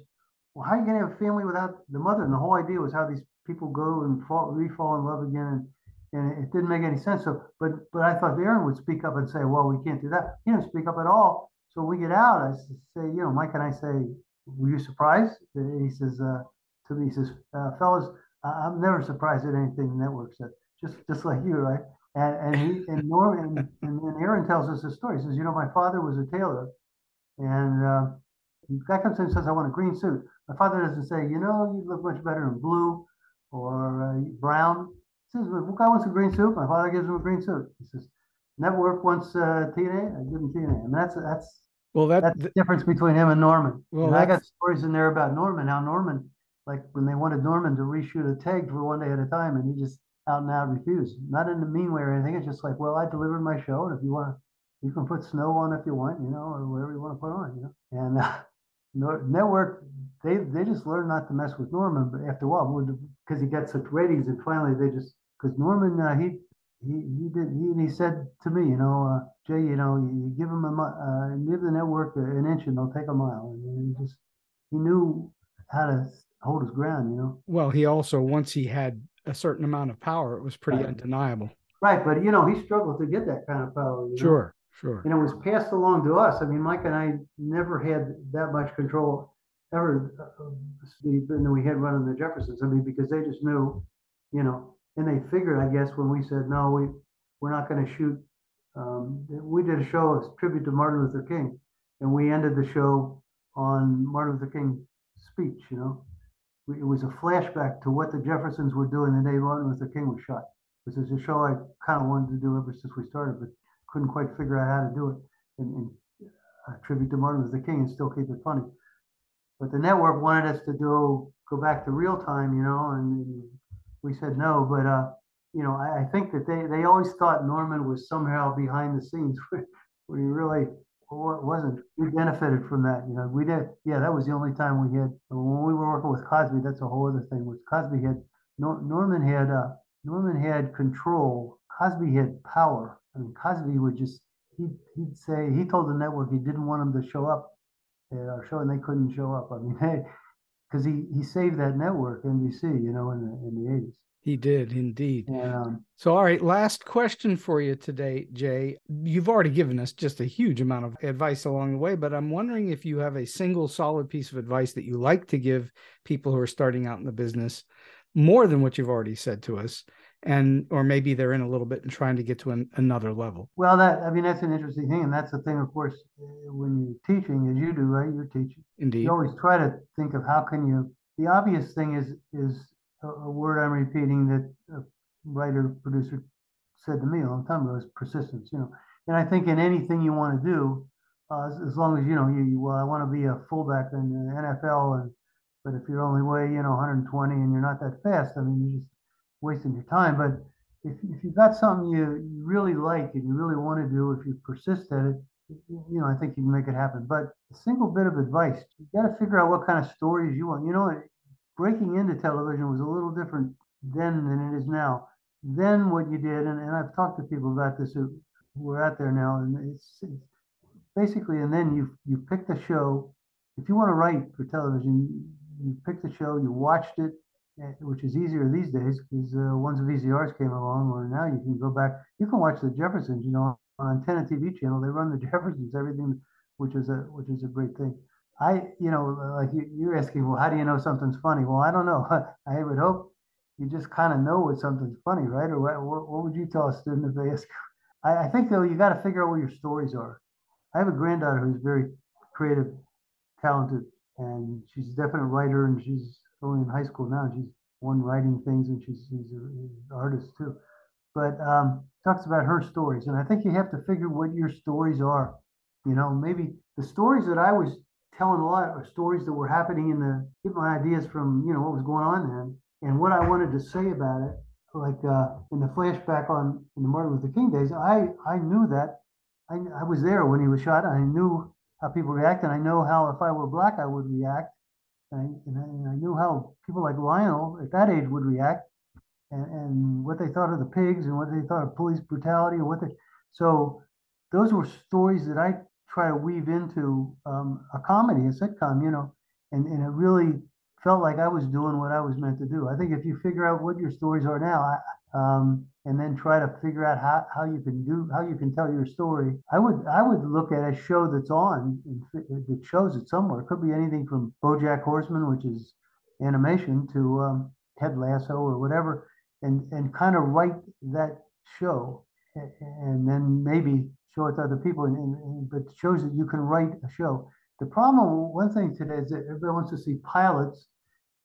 well, how are you going to have a family without the mother? And the whole idea was how these people go and fall in love again, and it didn't make any sense. So, but I thought Aaron would speak up and say, "Well, we can't do that." He didn't speak up at all. So we get out. I say, you know, Mike and I say, "Were you surprised?" He says to me, he says, "Fellas, I'm never surprised at anything the network said. Just like you, right?" And Norman and then Aaron tells us a story. He says, "You know, my father was a tailor, and the guy comes in and says, 'I want a green suit.' My father doesn't say, 'You know, you look much better in blue or brown.' He says, 'What guy wants a green suit?' My father gives him a green suit. He says, 'Network wants TNA, I give him TNA.' I mean, that's the difference between him and Norman. Well, and I got stories in there about Norman, how Norman, like when they wanted Norman to reshoot a take for one day at a time, and he just out and out refused. Not in a mean way or anything. It's just like, well, I delivered my show, and if you want to, you can put snow on if you want, you know, or whatever you want to put on, you know. And network, they just learned not to mess with Norman, but after a while, because he got such ratings, and finally they just, because Norman, he said to me, you know, Jay, you know, you give him give the network an inch and they'll take a mile. And he knew how to hold his ground, you know.
Well, he also, once he had a certain amount of power, it was pretty undeniable.
Right, but you know, he struggled to get that kind of power. You know?
Sure.
And it was passed along to us. I mean, Mike and I never had that much control ever. And then we had running the Jeffersons. I mean, because they just knew, you know, and they figured, I guess, when we said no, we're not going to shoot. We did a show as tribute to Martin Luther King, and we ended the show on Martin Luther King's speech. You know, it was a flashback to what the Jeffersons were doing the day Martin Luther King was shot. This is a show I kind of wanted to do ever since we started, but couldn't quite figure out how to do it and tribute to Martin Luther King and still keep it funny. But the network wanted us to go back to real time, you know, and we said no. But you know, I think that they always thought Norman was somehow behind the scenes, where he really wasn't. We benefited from that, you know. We did, yeah. That was the only time we had, when we were working with Cosby. That's a whole other thing. With Cosby, Norman had control Cosby had power. I mean, Cosby would just, he'd say, he told the network he didn't want them to show up at our show, and they couldn't show up. I mean, hey, because he saved that network, NBC, you know, in the 80s.
He did indeed.
And,
so, all right, last question for you today, Jay. You've already given us just a huge amount of advice along the way, but I'm wondering if you have a single solid piece of advice that you like to give people who are starting out in the business, more than what you've already said to us, or maybe they're in a little bit and trying to get to another level.
Well, that's an interesting thing, and that's the thing, of course, when you're teaching, as you do, right? You're teaching.
Indeed.
You always try to think of how can you. The obvious thing is a word I'm repeating that a writer producer said to me a long time ago, is persistence. You know, and I think in anything you want to do, as long as you know well, I want to be a fullback in the NFL, but if you're only weigh 120 and you're not that fast, I mean, you're just wasting your time. But if you've got something you really like and you really want to do, if you persist at it, I think you can make it happen. But a single bit of advice, you got to figure out what kind of stories you want. Breaking into television was a little different then than it is now. Then what you did, and I've talked to people about this who are out there now, and it's basically, and then you picked a show. If you want to write for television, you picked a show, you watched it, which is easier these days because once VCRs came along, or now you can go back, you can watch the Jeffersons, on Antenna TV channel, they run the Jeffersons, everything, which is a great thing. Like you're asking, well, how do you know something's funny? Well, I don't know. I would hope you just kind of know when something's funny, right? Or what would you tell a student if they ask? I think, though, you got to figure out what your stories are. I have a granddaughter who's very creative, talented, and she's a definite writer, and she's only in high school now. She's won writing things, and she's an artist, too. But talks about her stories, and I think you have to figure what your stories are. Maybe the stories that I was telling a lot are stories that were happening get my ideas from, what was going on then and what I wanted to say about it. Like in the flashback in the Martin Luther King days, I knew that I was there when he was shot. I knew how people react, and I know how if I were black, I would react. And I knew how people like Lionel at that age would react, and what they thought of the pigs and what they thought of police brutality so those were stories that I try to weave into a comedy, a sitcom, and it really felt like I was doing what I was meant to do. I think if you figure out what your stories are now, and then try to figure out how you can tell your story, I would look at a show that's on that shows it somewhere. It could be anything from BoJack Horseman, which is animation, to Ted Lasso or whatever, and kind of write that show, and then maybe show it to other people, but shows that you can write a show. The problem, one thing today, is that everybody wants to see pilots,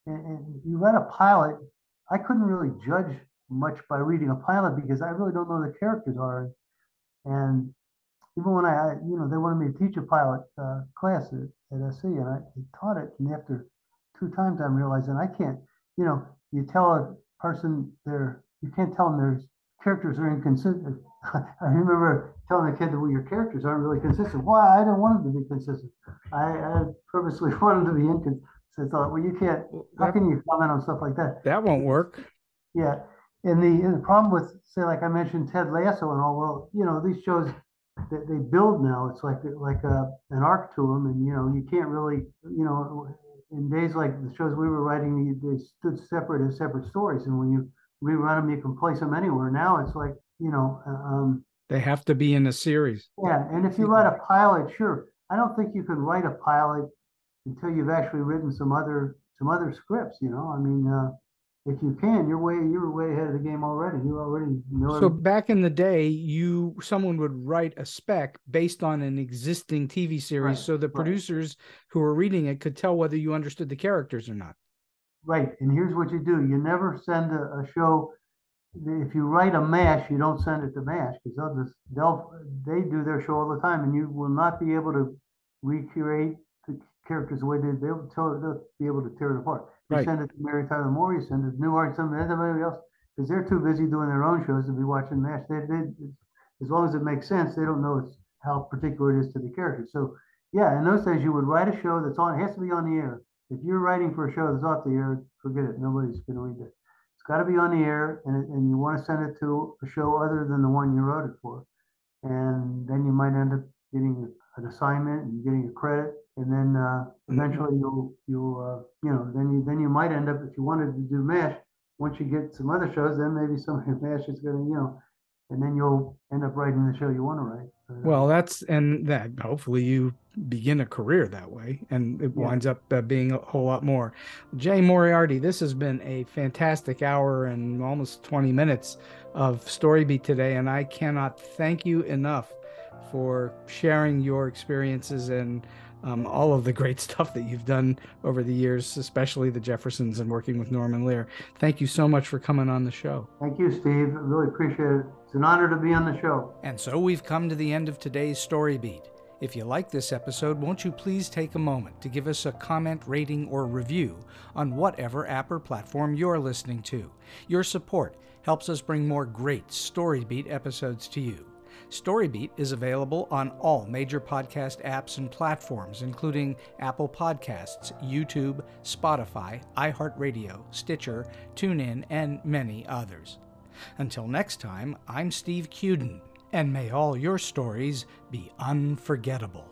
and you read a pilot. I couldn't really judge much by reading a pilot because I really don't know the characters are, and even when they wanted me to teach a pilot class at SC, and I taught it, and after 2 times I'm realizing I can't, you tell a person you can't tell them their characters are inconsistent. I remember telling a kid that your characters aren't really consistent. Why? I didn't want them to be consistent. I purposely wanted them to be inconsistent. So I thought, well, you can't. How can you comment on stuff like that?
That won't work.
Yeah, and the problem with, say, like I mentioned, Ted Lasso and all. Well, these shows that they build now, it's like an arc to them, and you can't really, in days like the shows we were writing, they stood separate as separate stories, and when you rerun them, you can place them anywhere. Now it's like,
they have to be in a series.
Yeah, and if you write a pilot, sure. I don't think you can write a pilot until you've actually written some other scripts. I mean, if you can, you're way ahead of the game already. You already know.
So back in the day, someone would write a spec based on an existing TV series, so the producers who were reading it could tell whether you understood the characters or not.
Right, and here's what you do: you never send a show. If you write a MASH, you don't send it to MASH because they do their show all the time, and you will not be able to recreate the characters the way they'll be able to tear it apart. You send it to Mary Tyler Moore, you send it to Newhart, somebody else, because they're too busy doing their own shows to be watching MASH. They as long as it makes sense, they don't know how particular it is to the characters. So yeah, in those days you would write a show that's on. It has to be on the air. If you're writing for a show that's off the air, forget it. Nobody's going to read it. It's got to be on the air, and you want to send it to a show other than the one you wrote it for. And then you might end up getting an assignment and getting a credit, and then eventually then you might end up, if you wanted to do MASH, once you get some other shows, then maybe somebody at MASH is going to, and then you'll end up writing the show you want to write.
Well, that hopefully you begin a career that way, and it winds up being a whole lot more. Jay Moriarty, this has been a fantastic hour and almost 20 minutes of StoryBeat today, and I cannot thank you enough for sharing your experiences and all of the great stuff that you've done over the years, especially the Jeffersons and working with Norman Lear. Thank you so much for coming on the show.
Thank you, Steve. I really appreciate it. It's an honor to be on the show.
And so we've come to the end of today's StoryBeat. If you like this episode, won't you please take a moment to give us a comment, rating, or review on whatever app or platform you're listening to. Your support helps us bring more great StoryBeat episodes to you. StoryBeat is available on all major podcast apps and platforms, including Apple Podcasts, YouTube, Spotify, iHeartRadio, Stitcher, TuneIn, and many others. Until next time, I'm Steve Cuden, and may all your stories be unforgettable.